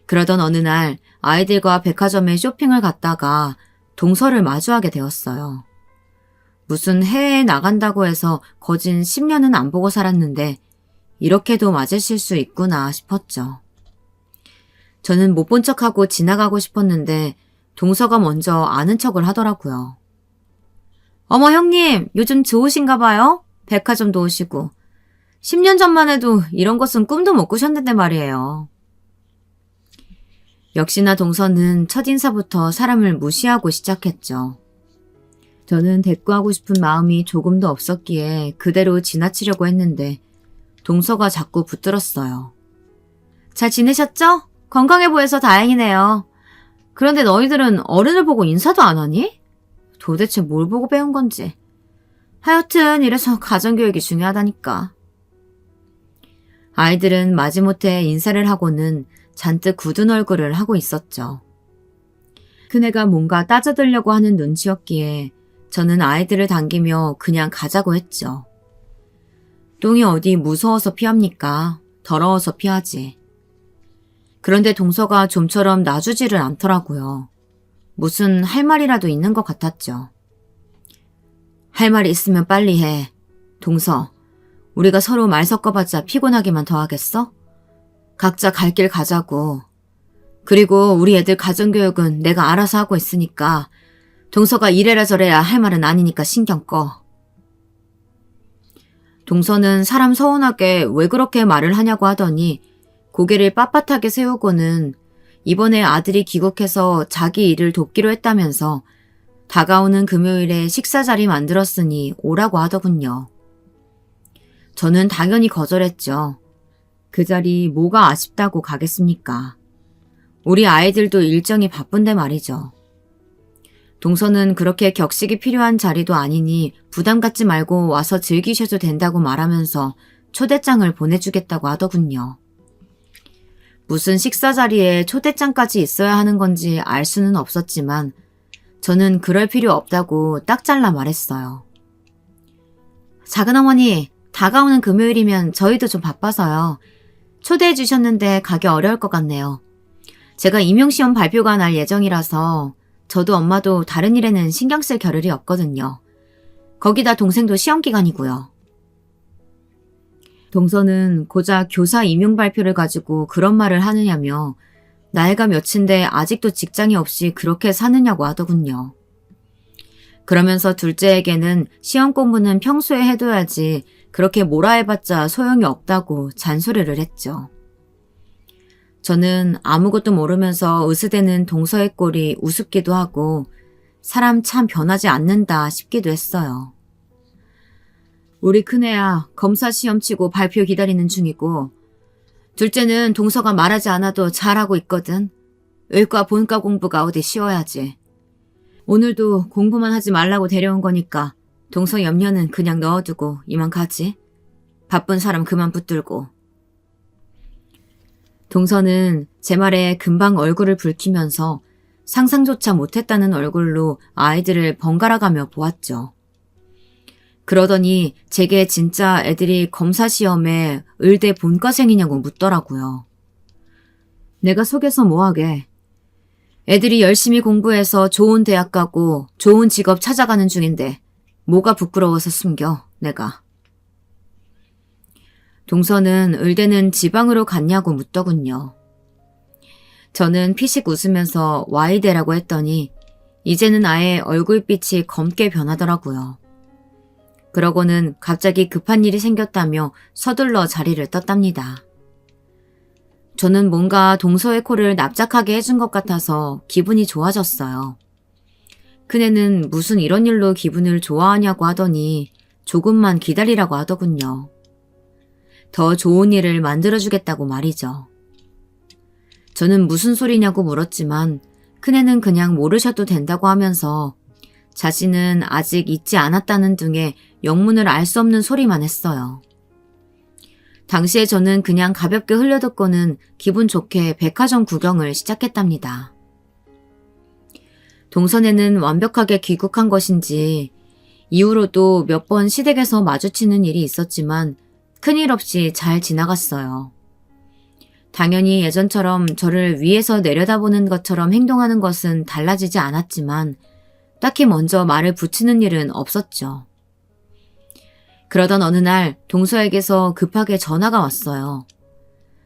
그러던 어느 날 아이들과 백화점에 쇼핑을 갔다가 동서를 마주하게 되었어요. 무슨 해외에 나간다고 해서 거진 10년은 안 보고 살았는데 이렇게도 맞으실 수 있구나 싶었죠. 저는 못 본 척하고 지나가고 싶었는데 동서가 먼저 아는 척을 하더라고요. 어머 형님, 요즘 좋으신가 봐요? 백화점도 오시고. 10년 전만 해도 이런 것은 꿈도 못 꾸셨는데 말이에요. 역시나 동서는 첫인사부터 사람을 무시하고 시작했죠. 저는 대꾸하고 싶은 마음이 조금도 없었기에 그대로 지나치려고 했는데 동서가 자꾸 붙들었어요. 잘 지내셨죠? 건강해 보여서 다행이네요. 그런데 너희들은 어른을 보고 인사도 안 하니? 도대체 뭘 보고 배운 건지. 하여튼 이래서 가정교육이 중요하다니까. 아이들은 마지못해 인사를 하고는 잔뜩 굳은 얼굴을 하고 있었죠. 큰애가 뭔가 따져들려고 하는 눈치였기에 저는 아이들을 당기며 그냥 가자고 했죠. 똥이 어디 무서워서 피합니까? 더러워서 피하지. 그런데 동서가 좀처럼 놔주지를 않더라고요. 무슨 할 말이라도 있는 것 같았죠. 할 말이 있으면 빨리 해. 동서, 우리가 서로 말 섞어봤자 피곤하기만 더하겠어? 각자 갈 길 가자고. 그리고 우리 애들 가정교육은 내가 알아서 하고 있으니까 동서가 이래라 저래라 할 말은 아니니까 신경 꺼. 동서는 사람 서운하게 왜 그렇게 말을 하냐고 하더니 고개를 빳빳하게 세우고는 이번에 아들이 귀국해서 자기 일을 돕기로 했다면서 다가오는 금요일에 식사 자리 만들었으니 오라고 하더군요. 저는 당연히 거절했죠. 그 자리 뭐가 아쉽다고 가겠습니까? 우리 아이들도 일정이 바쁜데 말이죠. 동서는 그렇게 격식이 필요한 자리도 아니니 부담 갖지 말고 와서 즐기셔도 된다고 말하면서 초대장을 보내주겠다고 하더군요. 무슨 식사 자리에 초대장까지 있어야 하는 건지 알 수는 없었지만 저는 그럴 필요 없다고 딱 잘라 말했어요. 작은어머니, 다가오는 금요일이면 저희도 좀 바빠서요. 초대해 주셨는데 가기 어려울 것 같네요. 제가 임용시험 발표가 날 예정이라서 저도 엄마도 다른 일에는 신경 쓸 겨를이 없거든요. 거기다 동생도 시험 기간이고요. 동서는 고작 교사 임용 발표를 가지고 그런 말을 하느냐며 나이가 몇인데 아직도 직장이 없이 그렇게 사느냐고 하더군요. 그러면서 둘째에게는 시험 공부는 평소에 해둬야지 그렇게 뭐라 해봤자 소용이 없다고 잔소리를 했죠. 저는 아무것도 모르면서 으스대는 동서의 꼴이 우습기도 하고 사람 참 변하지 않는다 싶기도 했어요. 우리 큰애야 검사 시험 치고 발표 기다리는 중이고 둘째는 동서가 말하지 않아도 잘하고 있거든. 의과 본과 공부가 어디 쉬워야지. 오늘도 공부만 하지 말라고 데려온 거니까 동서 염려는 그냥 넣어두고 이만 가지. 바쁜 사람 그만 붙들고. 동서는 제 말에 금방 얼굴을 붉히면서 상상조차 못했다는 얼굴로 아이들을 번갈아가며 보았죠. 그러더니 제게 진짜 애들이 검사 시험에 의대 본과생이냐고 묻더라고요. 내가 속여서 뭐하게. 애들이 열심히 공부해서 좋은 대학 가고 좋은 직업 찾아가는 중인데 뭐가 부끄러워서 숨겨, 내가. 동서는 의대는 지방으로 갔냐고 묻더군요. 저는 피식 웃으면서 Y대라고 했더니 이제는 아예 얼굴빛이 검게 변하더라고요. 그러고는 갑자기 급한 일이 생겼다며 서둘러 자리를 떴답니다. 저는 뭔가 동서의 코를 납작하게 해준 것 같아서 기분이 좋아졌어요. 큰애는 무슨 이런 일로 기분을 좋아하냐고 하더니 조금만 기다리라고 하더군요. 더 좋은 일을 만들어주겠다고 말이죠. 저는 무슨 소리냐고 물었지만 큰애는 그냥 모르셔도 된다고 하면서 자신은 아직 잊지 않았다는 등의 영문을 알 수 없는 소리만 했어요. 당시에 저는 그냥 가볍게 흘려듣고는 기분 좋게 백화점 구경을 시작했답니다. 동선에는 완벽하게 귀국한 것인지 이후로도 몇 번 시댁에서 마주치는 일이 있었지만 큰일 없이 잘 지나갔어요. 당연히 예전처럼 저를 위에서 내려다보는 것처럼 행동하는 것은 달라지지 않았지만 딱히 먼저 말을 붙이는 일은 없었죠. 그러던 어느 날 동서에게서 급하게 전화가 왔어요.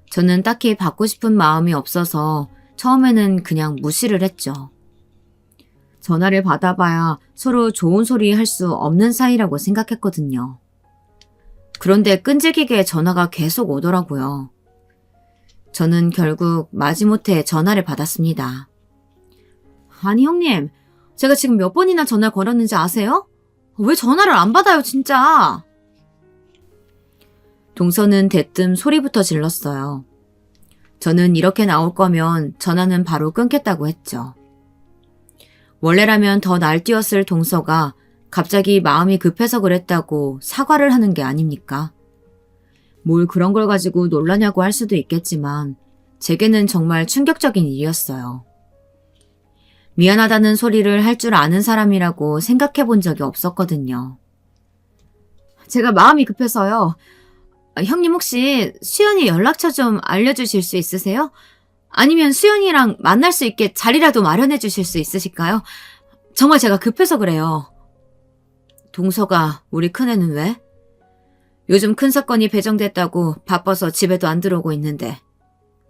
저는 딱히 받고 싶은 마음이 없어서 처음에는 그냥 무시를 했죠. 전화를 받아봐야 서로 좋은 소리 할 수 없는 사이라고 생각했거든요. 그런데 끈질기게 전화가 계속 오더라고요. 저는 결국 마지못해 전화를 받았습니다. 아니 형님, 제가 지금 몇 번이나 전화를 걸었는지 아세요? 왜 전화를 안 받아요 진짜? 동서는 대뜸 소리부터 질렀어요. 저는 이렇게 나올 거면 전화는 바로 끊겠다고 했죠. 원래라면 더 날뛰었을 동서가 갑자기 마음이 급해서 그랬다고 사과를 하는 게 아닙니까? 뭘 그런 걸 가지고 놀라냐고 할 수도 있겠지만 제게는 정말 충격적인 일이었어요. 미안하다는 소리를 할 줄 아는 사람이라고 생각해 본 적이 없었거든요. 제가 마음이 급해서요. 형님 혹시 수연이 연락처 좀 알려주실 수 있으세요? 아니면 수연이랑 만날 수 있게 자리라도 마련해 주실 수 있으실까요? 정말 제가 급해서 그래요. 동서가 우리 큰애는 왜? 요즘 큰 사건이 배정됐다고 바빠서 집에도 안 들어오고 있는데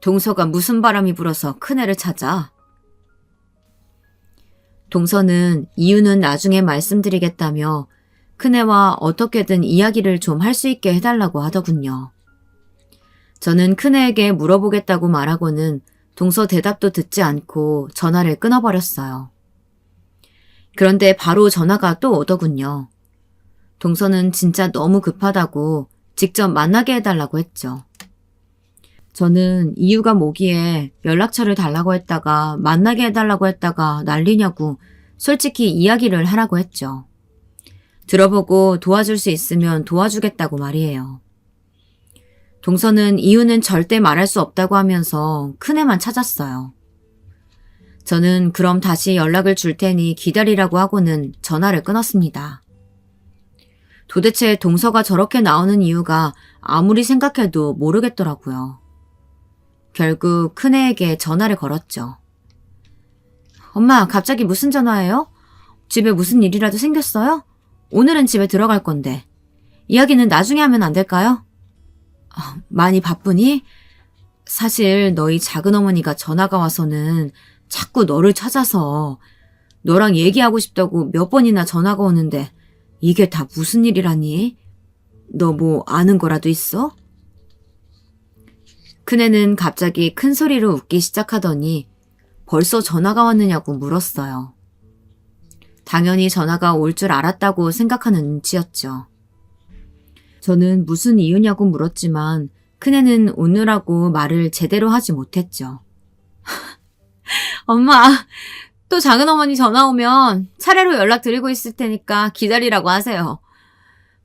동서가 무슨 바람이 불어서 큰애를 찾아? 동서는 이유는 나중에 말씀드리겠다며 큰애와 어떻게든 이야기를 좀 할 수 있게 해달라고 하더군요. 저는 큰애에게 물어보겠다고 말하고는 동서 대답도 듣지 않고 전화를 끊어버렸어요. 그런데 바로 전화가 또 오더군요. 동서는 진짜 너무 급하다고 직접 만나게 해달라고 했죠. 저는 이유가 뭐기에 연락처를 달라고 했다가 만나게 해달라고 했다가 난리냐고 솔직히 이야기를 하라고 했죠. 들어보고 도와줄 수 있으면 도와주겠다고 말이에요. 동서는 이유는 절대 말할 수 없다고 하면서 큰애만 찾았어요. 저는 그럼 다시 연락을 줄 테니 기다리라고 하고는 전화를 끊었습니다. 도대체 동서가 저렇게 나오는 이유가 아무리 생각해도 모르겠더라고요. 결국 큰애에게 전화를 걸었죠. 엄마, 갑자기 무슨 전화예요? 집에 무슨 일이라도 생겼어요? 오늘은 집에 들어갈 건데. 이야기는 나중에 하면 안 될까요? 많이 바쁘니? 사실 너희 작은어머니가 전화가 와서는 자꾸 너를 찾아서 너랑 얘기하고 싶다고 몇 번이나 전화가 오는데 이게 다 무슨 일이라니? 너 뭐 아는 거라도 있어? 큰애는 갑자기 큰 소리로 웃기 시작하더니 벌써 전화가 왔느냐고 물었어요. 당연히 전화가 올 줄 알았다고 생각하는 눈치였죠. 저는 무슨 이유냐고 물었지만 큰애는 웃느라고 말을 제대로 하지 못했죠. 엄마, 또 작은어머니 전화 오면 차례로 연락드리고 있을 테니까 기다리라고 하세요.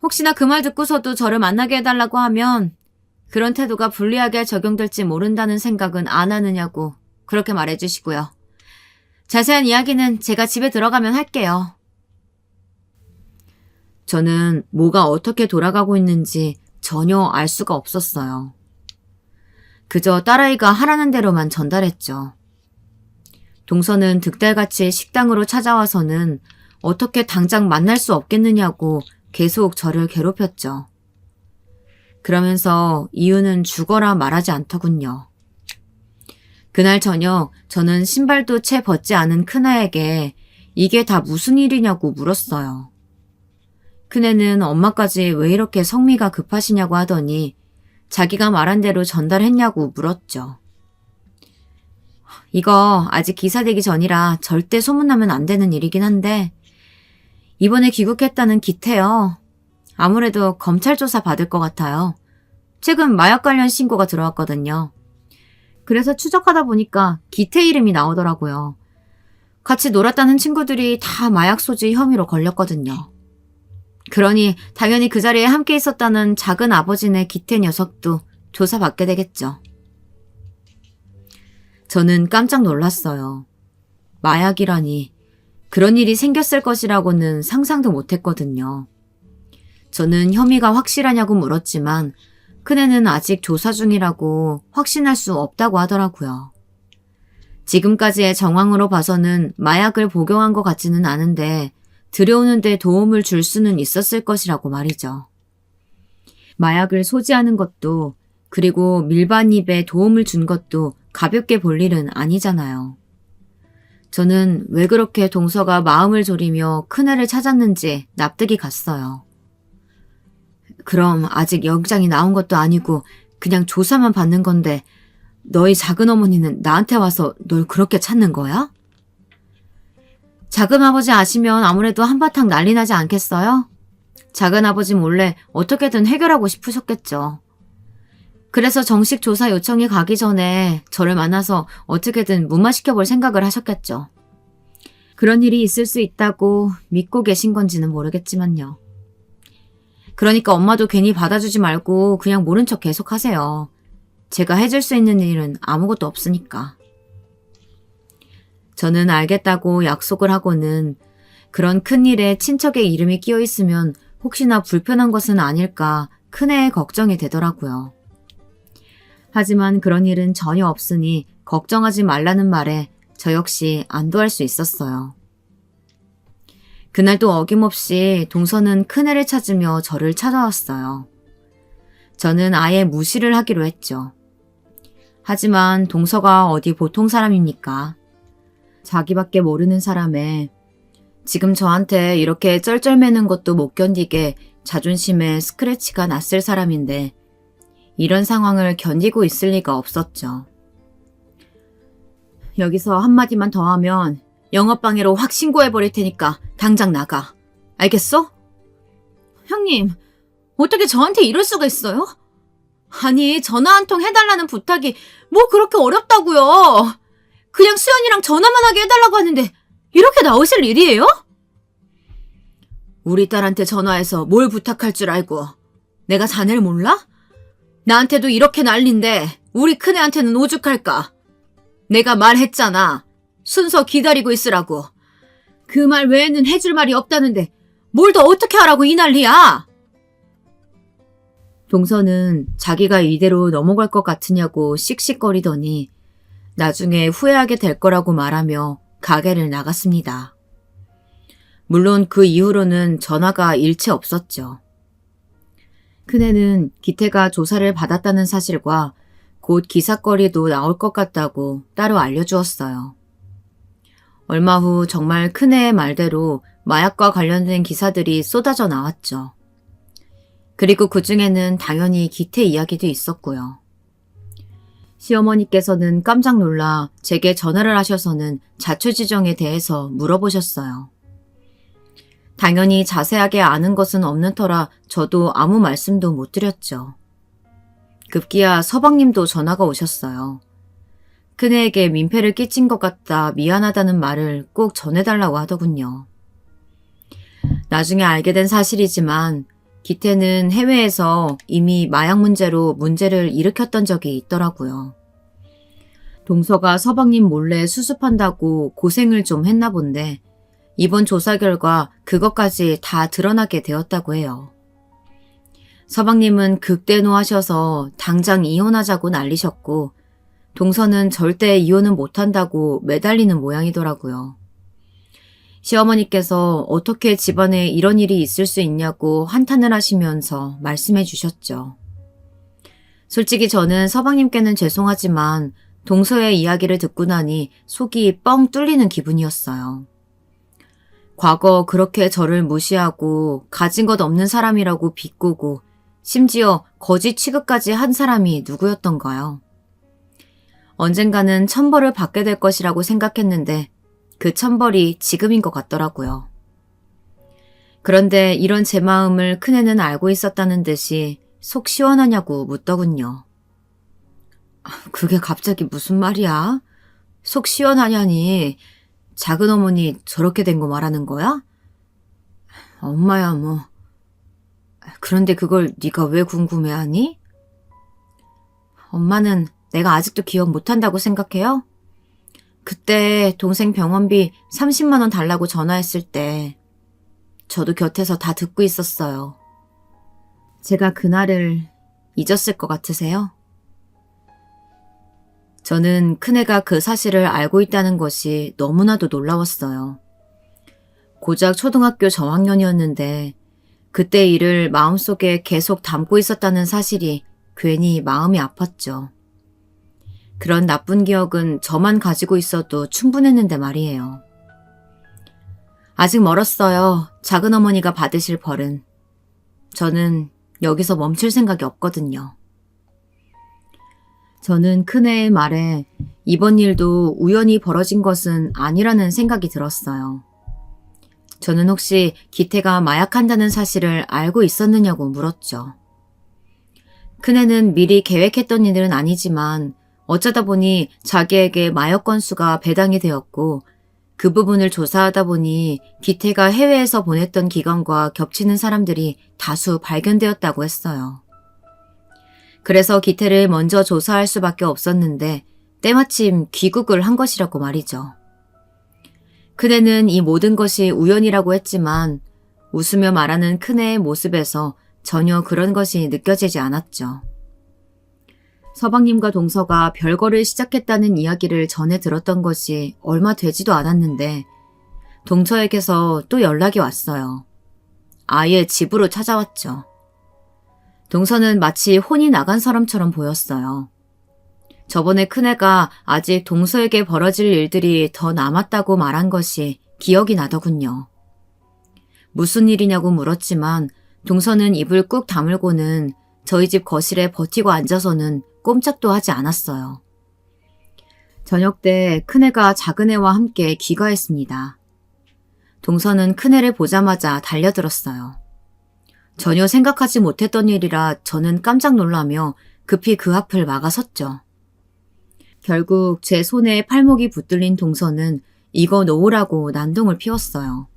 혹시나 그 말 듣고서도 저를 만나게 해달라고 하면 그런 태도가 불리하게 적용될지 모른다는 생각은 안 하느냐고 그렇게 말해주시고요. 자세한 이야기는 제가 집에 들어가면 할게요. 저는 뭐가 어떻게 돌아가고 있는지 전혀 알 수가 없었어요. 그저 딸아이가 하라는 대로만 전달했죠. 동서는 득달같이 식당으로 찾아와서는 어떻게 당장 만날 수 없겠느냐고 계속 저를 괴롭혔죠. 그러면서 이유는 죽어라 말하지 않더군요. 그날 저녁 저는 신발도 채 벗지 않은 큰아에게 이게 다 무슨 일이냐고 물었어요. 큰애는 엄마까지 왜 이렇게 성미가 급하시냐고 하더니 자기가 말한 대로 전달했냐고 물었죠. 이거 아직 기사되기 전이라 절대 소문나면 안 되는 일이긴 한데 이번에 귀국했다는 기태요. 아무래도 검찰 조사 받을 것 같아요. 최근 마약 관련 신고가 들어왔거든요. 그래서 추적하다 보니까 기태 이름이 나오더라고요. 같이 놀았다는 친구들이 다 마약 소지 혐의로 걸렸거든요. 그러니 당연히 그 자리에 함께 있었다는 작은 아버지네 기태 녀석도 조사받게 되겠죠. 저는 깜짝 놀랐어요. 마약이라니 그런 일이 생겼을 것이라고는 상상도 못했거든요. 저는 혐의가 확실하냐고 물었지만 큰애는 아직 조사 중이라고 확신할 수 없다고 하더라고요. 지금까지의 정황으로 봐서는 마약을 복용한 것 같지는 않은데 들여오는 데 도움을 줄 수는 있었을 것이라고 말이죠. 마약을 소지하는 것도 그리고 밀반입에 도움을 준 것도 가볍게 볼 일은 아니잖아요. 저는 왜 그렇게 동서가 마음을 졸이며 큰애를 찾았는지 납득이 갔어요. 그럼 아직 영장이 나온 것도 아니고 그냥 조사만 받는 건데 너희 작은어머니는 나한테 와서 널 그렇게 찾는 거야? 작은아버지 아시면 아무래도 한바탕 난리 나지 않겠어요? 작은아버지 몰래 어떻게든 해결하고 싶으셨겠죠. 그래서 정식 조사 요청이 가기 전에 저를 만나서 어떻게든 무마시켜볼 생각을 하셨겠죠. 그런 일이 있을 수 있다고 믿고 계신 건지는 모르겠지만요. 그러니까 엄마도 괜히 받아주지 말고 그냥 모른 척 계속하세요. 제가 해줄 수 있는 일은 아무것도 없으니까. 저는 알겠다고 약속을 하고는 그런 큰일에 친척의 이름이 끼어 있으면 혹시나 불편한 것은 아닐까 큰애의 걱정이 되더라고요. 하지만 그런 일은 전혀 없으니 걱정하지 말라는 말에 저 역시 안도할 수 있었어요. 그날도 어김없이 동서는 큰애를 찾으며 저를 찾아왔어요. 저는 아예 무시를 하기로 했죠. 하지만 동서가 어디 보통 사람입니까? 자기밖에 모르는 사람에 지금 저한테 이렇게 쩔쩔매는 것도 못 견디게 자존심에 스크래치가 났을 사람인데 이런 상황을 견디고 있을 리가 없었죠. 여기서 한마디만 더 하면 영업방해로 확 신고해버릴 테니까 당장 나가. 알겠어? 형님, 어떻게 저한테 이럴 수가 있어요? 아니, 전화 한 통 해달라는 부탁이 뭐 그렇게 어렵다고요. 그냥 수연이랑 전화만 하게 해달라고 하는데 이렇게 나오실 일이에요? 우리 딸한테 전화해서 뭘 부탁할 줄 알고 내가 자네를 몰라? 나한테도 이렇게 난린데 우리 큰애한테는 오죽할까? 내가 말했잖아. 순서 기다리고 있으라고. 그 말 외에는 해줄 말이 없다는데 뭘 더 어떻게 하라고 이 난리야? 동서는 자기가 이대로 넘어갈 것 같으냐고 씩씩거리더니 나중에 후회하게 될 거라고 말하며 가게를 나갔습니다. 물론 그 이후로는 전화가 일체 없었죠. 큰애는 기태가 조사를 받았다는 사실과 곧 기사거리도 나올 것 같다고 따로 알려주었어요. 얼마 후 정말 큰애의 말대로 마약과 관련된 기사들이 쏟아져 나왔죠. 그리고 그 중에는 당연히 기태 이야기도 있었고요. 시어머니께서는 깜짝 놀라 제게 전화를 하셔서는 자초지종에 대해서 물어보셨어요. 당연히 자세하게 아는 것은 없는 터라 저도 아무 말씀도 못 드렸죠. 급기야 서방님도 전화가 오셨어요. 큰애에게 민폐를 끼친 것 같다 미안하다는 말을 꼭 전해달라고 하더군요. 나중에 알게 된 사실이지만 기태는 해외에서 이미 마약 문제로 문제를 일으켰던 적이 있더라고요. 동서가 서방님 몰래 수습한다고 고생을 좀 했나 본데 이번 조사 결과 그것까지 다 드러나게 되었다고 해요. 서방님은 극대노하셔서 당장 이혼하자고 난리셨고 동서는 절대 이혼은 못한다고 매달리는 모양이더라고요. 시어머니께서 어떻게 집안에 이런 일이 있을 수 있냐고 한탄을 하시면서 말씀해 주셨죠. 솔직히 저는 서방님께는 죄송하지만 동서의 이야기를 듣고 나니 속이 뻥 뚫리는 기분이었어요. 과거 그렇게 저를 무시하고 가진 것 없는 사람이라고 비꼬고 심지어 거짓 취급까지 한 사람이 누구였던가요? 언젠가는 천벌을 받게 될 것이라고 생각했는데 그 천벌이 지금인 것 같더라고요. 그런데 이런 제 마음을 큰애는 알고 있었다는 듯이 속 시원하냐고 묻더군요. 그게 갑자기 무슨 말이야? 속 시원하냐니 작은 어머니 저렇게 된 거 말하는 거야? 엄마야 뭐. 그런데 그걸 네가 왜 궁금해하니? 엄마는 내가 아직도 기억 못한다고 생각해요? 그때 동생 병원비 30만 원 달라고 전화했을 때 저도 곁에서 다 듣고 있었어요. 제가 그날을 잊었을 것 같으세요? 저는 큰애가 그 사실을 알고 있다는 것이 너무나도 놀라웠어요. 고작 초등학교 저학년이었는데 그때 일을 마음속에 계속 담고 있었다는 사실이 괜히 마음이 아팠죠. 그런 나쁜 기억은 저만 가지고 있어도 충분했는데 말이에요. 아직 멀었어요. 작은 어머니가 받으실 벌은. 저는 여기서 멈출 생각이 없거든요. 저는 큰애의 말에 이번 일도 우연히 벌어진 것은 아니라는 생각이 들었어요. 저는 혹시 기태가 마약한다는 사실을 알고 있었느냐고 물었죠. 큰애는 미리 계획했던 일은 아니지만 어쩌다 보니 자기에게 마약 건수가 배당이 되었고 그 부분을 조사하다 보니 기태가 해외에서 보냈던 기간과 겹치는 사람들이 다수 발견되었다고 했어요. 그래서 기태를 먼저 조사할 수밖에 없었는데 때마침 귀국을 한 것이라고 말이죠. 큰애는 이 모든 것이 우연이라고 했지만 웃으며 말하는 큰애의 모습에서 전혀 그런 것이 느껴지지 않았죠. 서방님과 동서가 별거를 시작했다는 이야기를 전해 들었던 것이 얼마 되지도 않았는데 동서에게서 또 연락이 왔어요. 아예 집으로 찾아왔죠. 동서는 마치 혼이 나간 사람처럼 보였어요. 저번에 큰애가 아직 동서에게 벌어질 일들이 더 남았다고 말한 것이 기억이 나더군요. 무슨 일이냐고 물었지만 동서는 입을 꾹 다물고는 저희 집 거실에 버티고 앉아서는 꼼짝도 하지 않았어요. 저녁 때 큰애가 작은애와 함께 귀가했습니다. 동서는 큰애를 보자마자 달려들었어요. 전혀 생각하지 못했던 일이라 저는 깜짝 놀라며 급히 그 앞을 막아섰죠. 결국 제 손에 팔목이 붙들린 동서는 이거 놓으라고 난동을 피웠어요.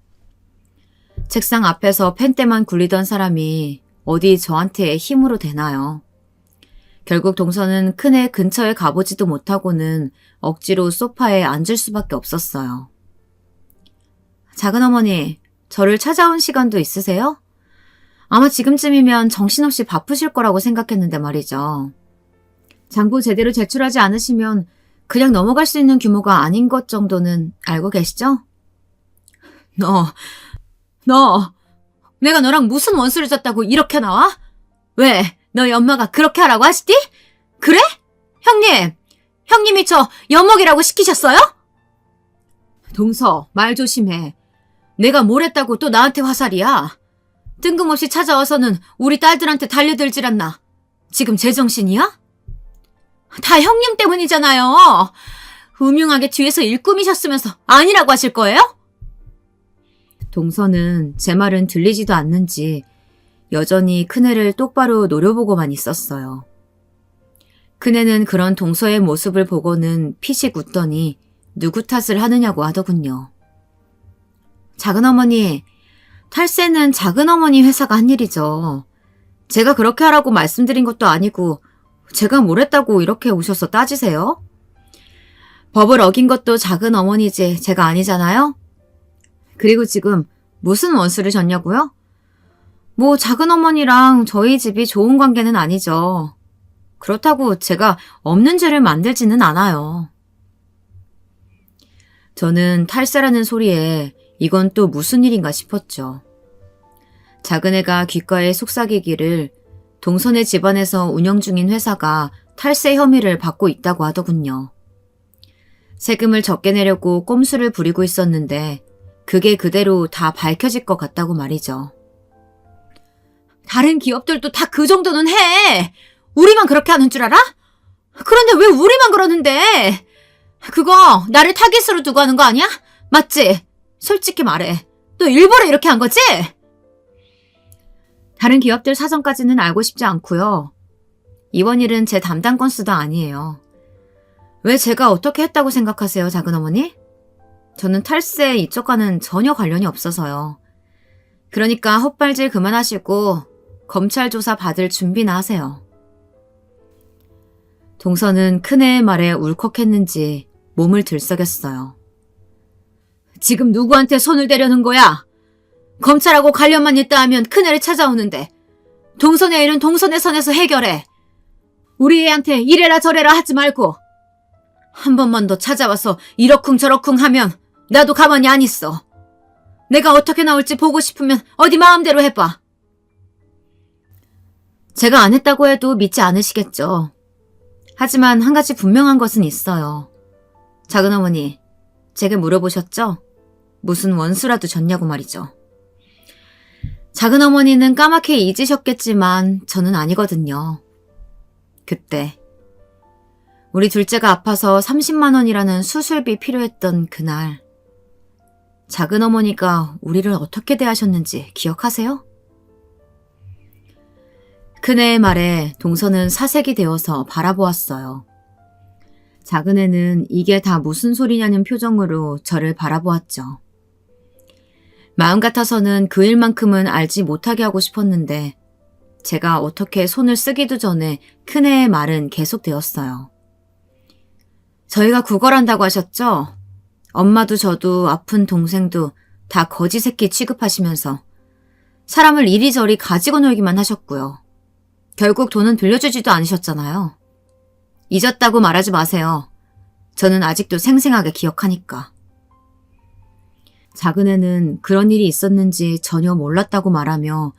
책상 앞에서 펜대만 굴리던 사람이 어디 저한테 힘으로 대나요? 결국 동서는 큰애 근처에 가보지도 못하고는 억지로 소파에 앉을 수밖에 없었어요. 작은어머니, 저를 찾아온 시간도 있으세요? 아마 지금쯤이면 정신없이 바쁘실 거라고 생각했는데 말이죠. 장부 제대로 제출하지 않으시면 그냥 넘어갈 수 있는 규모가 아닌 것 정도는 알고 계시죠? 내가 너랑 무슨 원수를 졌다고 이렇게 나와? 왜, 너희 엄마가 그렇게 하라고 하시디? 그래? 형님이 저 엿먹이라고 시키셨어요? 동서, 말 조심해. 내가 뭘 했다고 또 나한테 화살이야. 뜬금없이 찾아와서는 우리 딸들한테 달려들질 않나. 지금 제정신이야? 다 형님 때문이잖아요. 음흉하게 뒤에서 일 꾸미셨으면서 아니라고 하실 거예요? 동서는 제 말은 들리지도 않는지 여전히 큰애를 똑바로 노려보고만 있었어요. 큰애는 그런 동서의 모습을 보고는 피식 웃더니 누구 탓을 하느냐고 하더군요. 작은어머니, 탈세는 작은어머니 회사가 한 일이죠. 제가 그렇게 하라고 말씀드린 것도 아니고 제가 뭘 했다고 이렇게 오셔서 따지세요? 법을 어긴 것도 작은어머니지 제가 아니잖아요? 그리고 지금 무슨 원수를 졌냐고요? 뭐 작은어머니랑 저희 집이 좋은 관계는 아니죠. 그렇다고 제가 없는 죄를 만들지는 않아요. 저는 탈세라는 소리에 이건 또 무슨 일인가 싶었죠. 작은애가 귓가에 속삭이기를 동선의 집안에서 운영 중인 회사가 탈세 혐의를 받고 있다고 하더군요. 세금을 적게 내려고 꼼수를 부리고 있었는데 그게 그대로 다 밝혀질 것 같다고 말이죠. 다른 기업들도 다 그 정도는 해. 우리만 그렇게 하는 줄 알아? 그런데 왜 우리만 그러는데? 그거 나를 타깃으로 두고 하는 거 아니야? 맞지? 솔직히 말해. 너 일부러 이렇게 한 거지? 다른 기업들 사정까지는 알고 싶지 않고요. 이번 일은 제 담당 건수도 아니에요. 왜 제가 어떻게 했다고 생각하세요, 작은어머니? 저는 탈세 이쪽과는 전혀 관련이 없어서요. 그러니까 헛발질 그만하시고 검찰 조사 받을 준비나 하세요. 동서는 큰애의 말에 울컥했는지 몸을 들썩였어요. 지금 누구한테 손을 대려는 거야? 검찰하고 관련만 있다 하면 큰애를 찾아오는데 동선의 일은 동선의 선에서 해결해. 우리 애한테 이래라 저래라 하지 말고 한 번만 더 찾아와서 이러쿵 저러쿵 하면 나도 가만히 안 있어. 내가 어떻게 나올지 보고 싶으면 어디 마음대로 해봐. 제가 안 했다고 해도 믿지 않으시겠죠. 하지만 한 가지 분명한 것은 있어요. 작은어머니, 제게 물어보셨죠? 무슨 원수라도 졌냐고 말이죠. 작은어머니는 까맣게 잊으셨겠지만 저는 아니거든요. 그때 우리 둘째가 아파서 30만 원이라는 수술비 필요했던 그날 작은어머니가 우리를 어떻게 대하셨는지 기억하세요? 큰애의 말에 동서는 사색이 되어서 바라보았어요. 작은애는 이게 다 무슨 소리냐는 표정으로 저를 바라보았죠. 마음 같아서는 그 일만큼은 알지 못하게 하고 싶었는데 제가 어떻게 손을 쓰기도 전에 큰애의 말은 계속되었어요. 저희가 구걸한다고 하셨죠? 엄마도 저도 아픈 동생도 다 거지 새끼 취급하시면서 사람을 이리저리 가지고 놀기만 하셨고요. 결국 돈은 빌려주지도 않으셨잖아요. 잊었다고 말하지 마세요. 저는 아직도 생생하게 기억하니까. 작은애는 그런 일이 있었는지 전혀 몰랐다고 말하며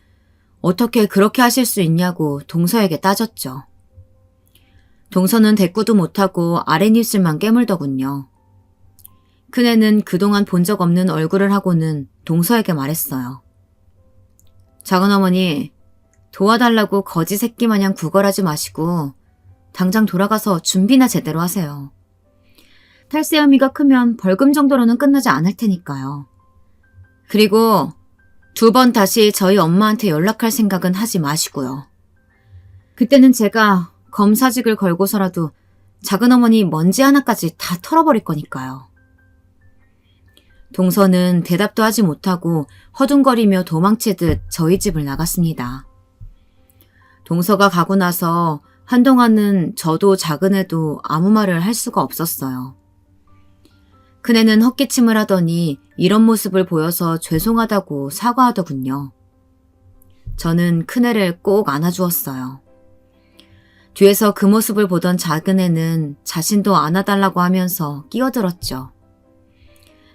어떻게 그렇게 하실 수 있냐고 동서에게 따졌죠. 동서는 대꾸도 못하고 아랫입술만 깨물더군요. 큰애는 그동안 본 적 없는 얼굴을 하고는 동서에게 말했어요. 작은어머니, 도와달라고 거지 새끼 마냥 구걸하지 마시고 당장 돌아가서 준비나 제대로 하세요. 탈세 혐의가 크면 벌금 정도로는 끝나지 않을 테니까요. 그리고 2번 다시 저희 엄마한테 연락할 생각은 하지 마시고요. 그때는 제가 검사직을 걸고서라도 작은어머니 먼지 하나까지 다 털어버릴 거니까요. 동서는 대답도 하지 못하고 허둥거리며 도망치듯 저희 집을 나갔습니다. 동서가 가고 나서 한동안은 저도 작은애도 아무 말을 할 수가 없었어요. 큰애는 헛기침을 하더니 이런 모습을 보여서 죄송하다고 사과하더군요. 저는 큰애를 꼭 안아주었어요. 뒤에서 그 모습을 보던 작은애는 자신도 안아달라고 하면서 끼어들었죠.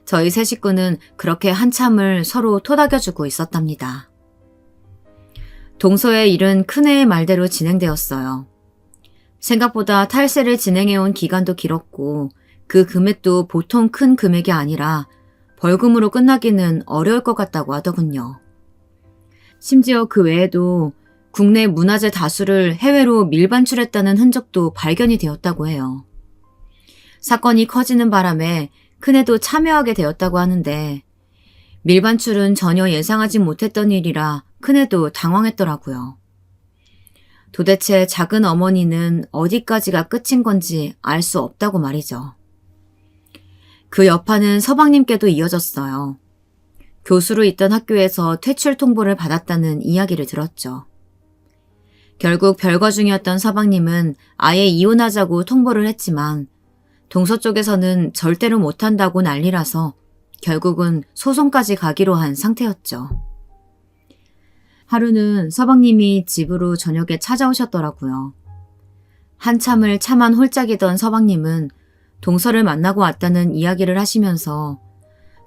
저희 세 식구는 그렇게 한참을 서로 토닥여주고 있었답니다. 동서의 일은 큰애의 말대로 진행되었어요. 생각보다 탈세를 진행해온 기간도 길었고 그 금액도 보통 큰 금액이 아니라 벌금으로 끝나기는 어려울 것 같다고 하더군요. 심지어 그 외에도 국내 문화재 다수를 해외로 밀반출했다는 흔적도 발견이 되었다고 해요. 사건이 커지는 바람에 큰애도 참여하게 되었다고 하는데 밀반출은 전혀 예상하지 못했던 일이라 큰애도 당황했더라고요. 도대체 작은 어머니는 어디까지가 끝인 건지 알 수 없다고 말이죠. 그 여파는 서방님께도 이어졌어요. 교수로 있던 학교에서 퇴출 통보를 받았다는 이야기를 들었죠. 결국 별거 중이었던 서방님은 아예 이혼하자고 통보를 했지만 동서 쪽에서는 절대로 못한다고 난리라서 결국은 소송까지 가기로 한 상태였죠. 하루는 서방님이 집으로 저녁에 찾아오셨더라고요. 한참을 참한 홀짝이던 서방님은 동서를 만나고 왔다는 이야기를 하시면서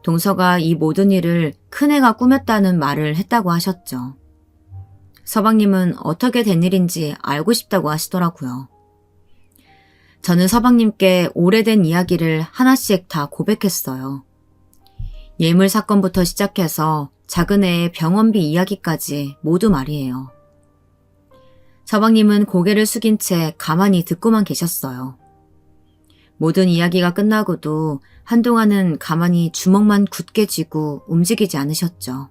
동서가 이 모든 일을 큰애가 꾸몄다는 말을 했다고 하셨죠. 서방님은 어떻게 된 일인지 알고 싶다고 하시더라고요. 저는 서방님께 오래된 이야기를 하나씩 다 고백했어요. 예물 사건부터 시작해서 작은애의 병원비 이야기까지 모두 말이에요. 서방님은 고개를 숙인 채 가만히 듣고만 계셨어요. 모든 이야기가 끝나고도 한동안은 가만히 주먹만 굳게 쥐고 움직이지 않으셨죠.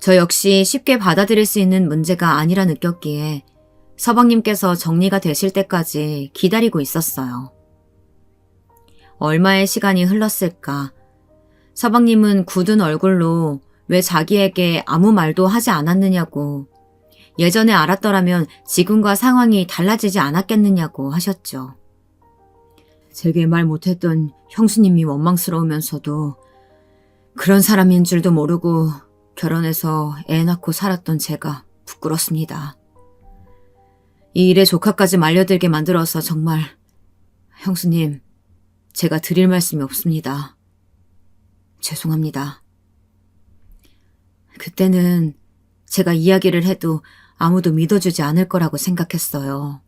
저 역시 쉽게 받아들일 수 있는 문제가 아니라 느꼈기에 서방님께서 정리가 되실 때까지 기다리고 있었어요. 얼마의 시간이 흘렀을까? 서방님은 굳은 얼굴로 왜 자기에게 아무 말도 하지 않았느냐고, 예전에 알았더라면 지금과 상황이 달라지지 않았겠느냐고 하셨죠. 제게 말 못했던 형수님이 원망스러우면서도 그런 사람인 줄도 모르고 결혼해서 애 낳고 살았던 제가 부끄럽습니다. 이 일에 조카까지 말려들게 만들어서 정말 형수님, 제가 드릴 말씀이 없습니다. 죄송합니다. 그때는 제가 이야기를 해도 아무도 믿어주지 않을 거라고 생각했어요.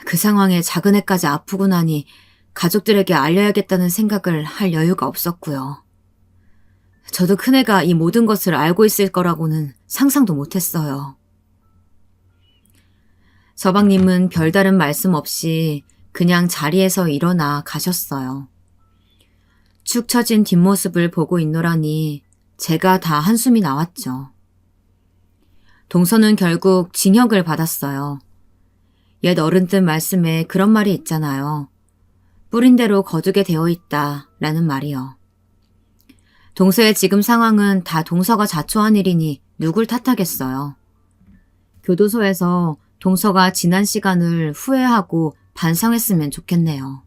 그 상황에 작은애까지 아프고 나니 가족들에게 알려야겠다는 생각을 할 여유가 없었고요. 저도 큰애가 이 모든 것을 알고 있을 거라고는 상상도 못했어요. 서방님은 별다른 말씀 없이 그냥 자리에서 일어나 가셨어요. 축 처진 뒷모습을 보고 있노라니 제가 다 한숨이 나왔죠. 동서는 결국 징역을 받았어요. 옛 어른들 말씀에 그런 말이 있잖아요. 뿌린 대로 거두게 되어 있다 라는 말이요. 동서의 지금 상황은 다 동서가 자초한 일이니 누굴 탓하겠어요. 교도소에서 동서가 지난 시간을 후회하고 반성했으면 좋겠네요.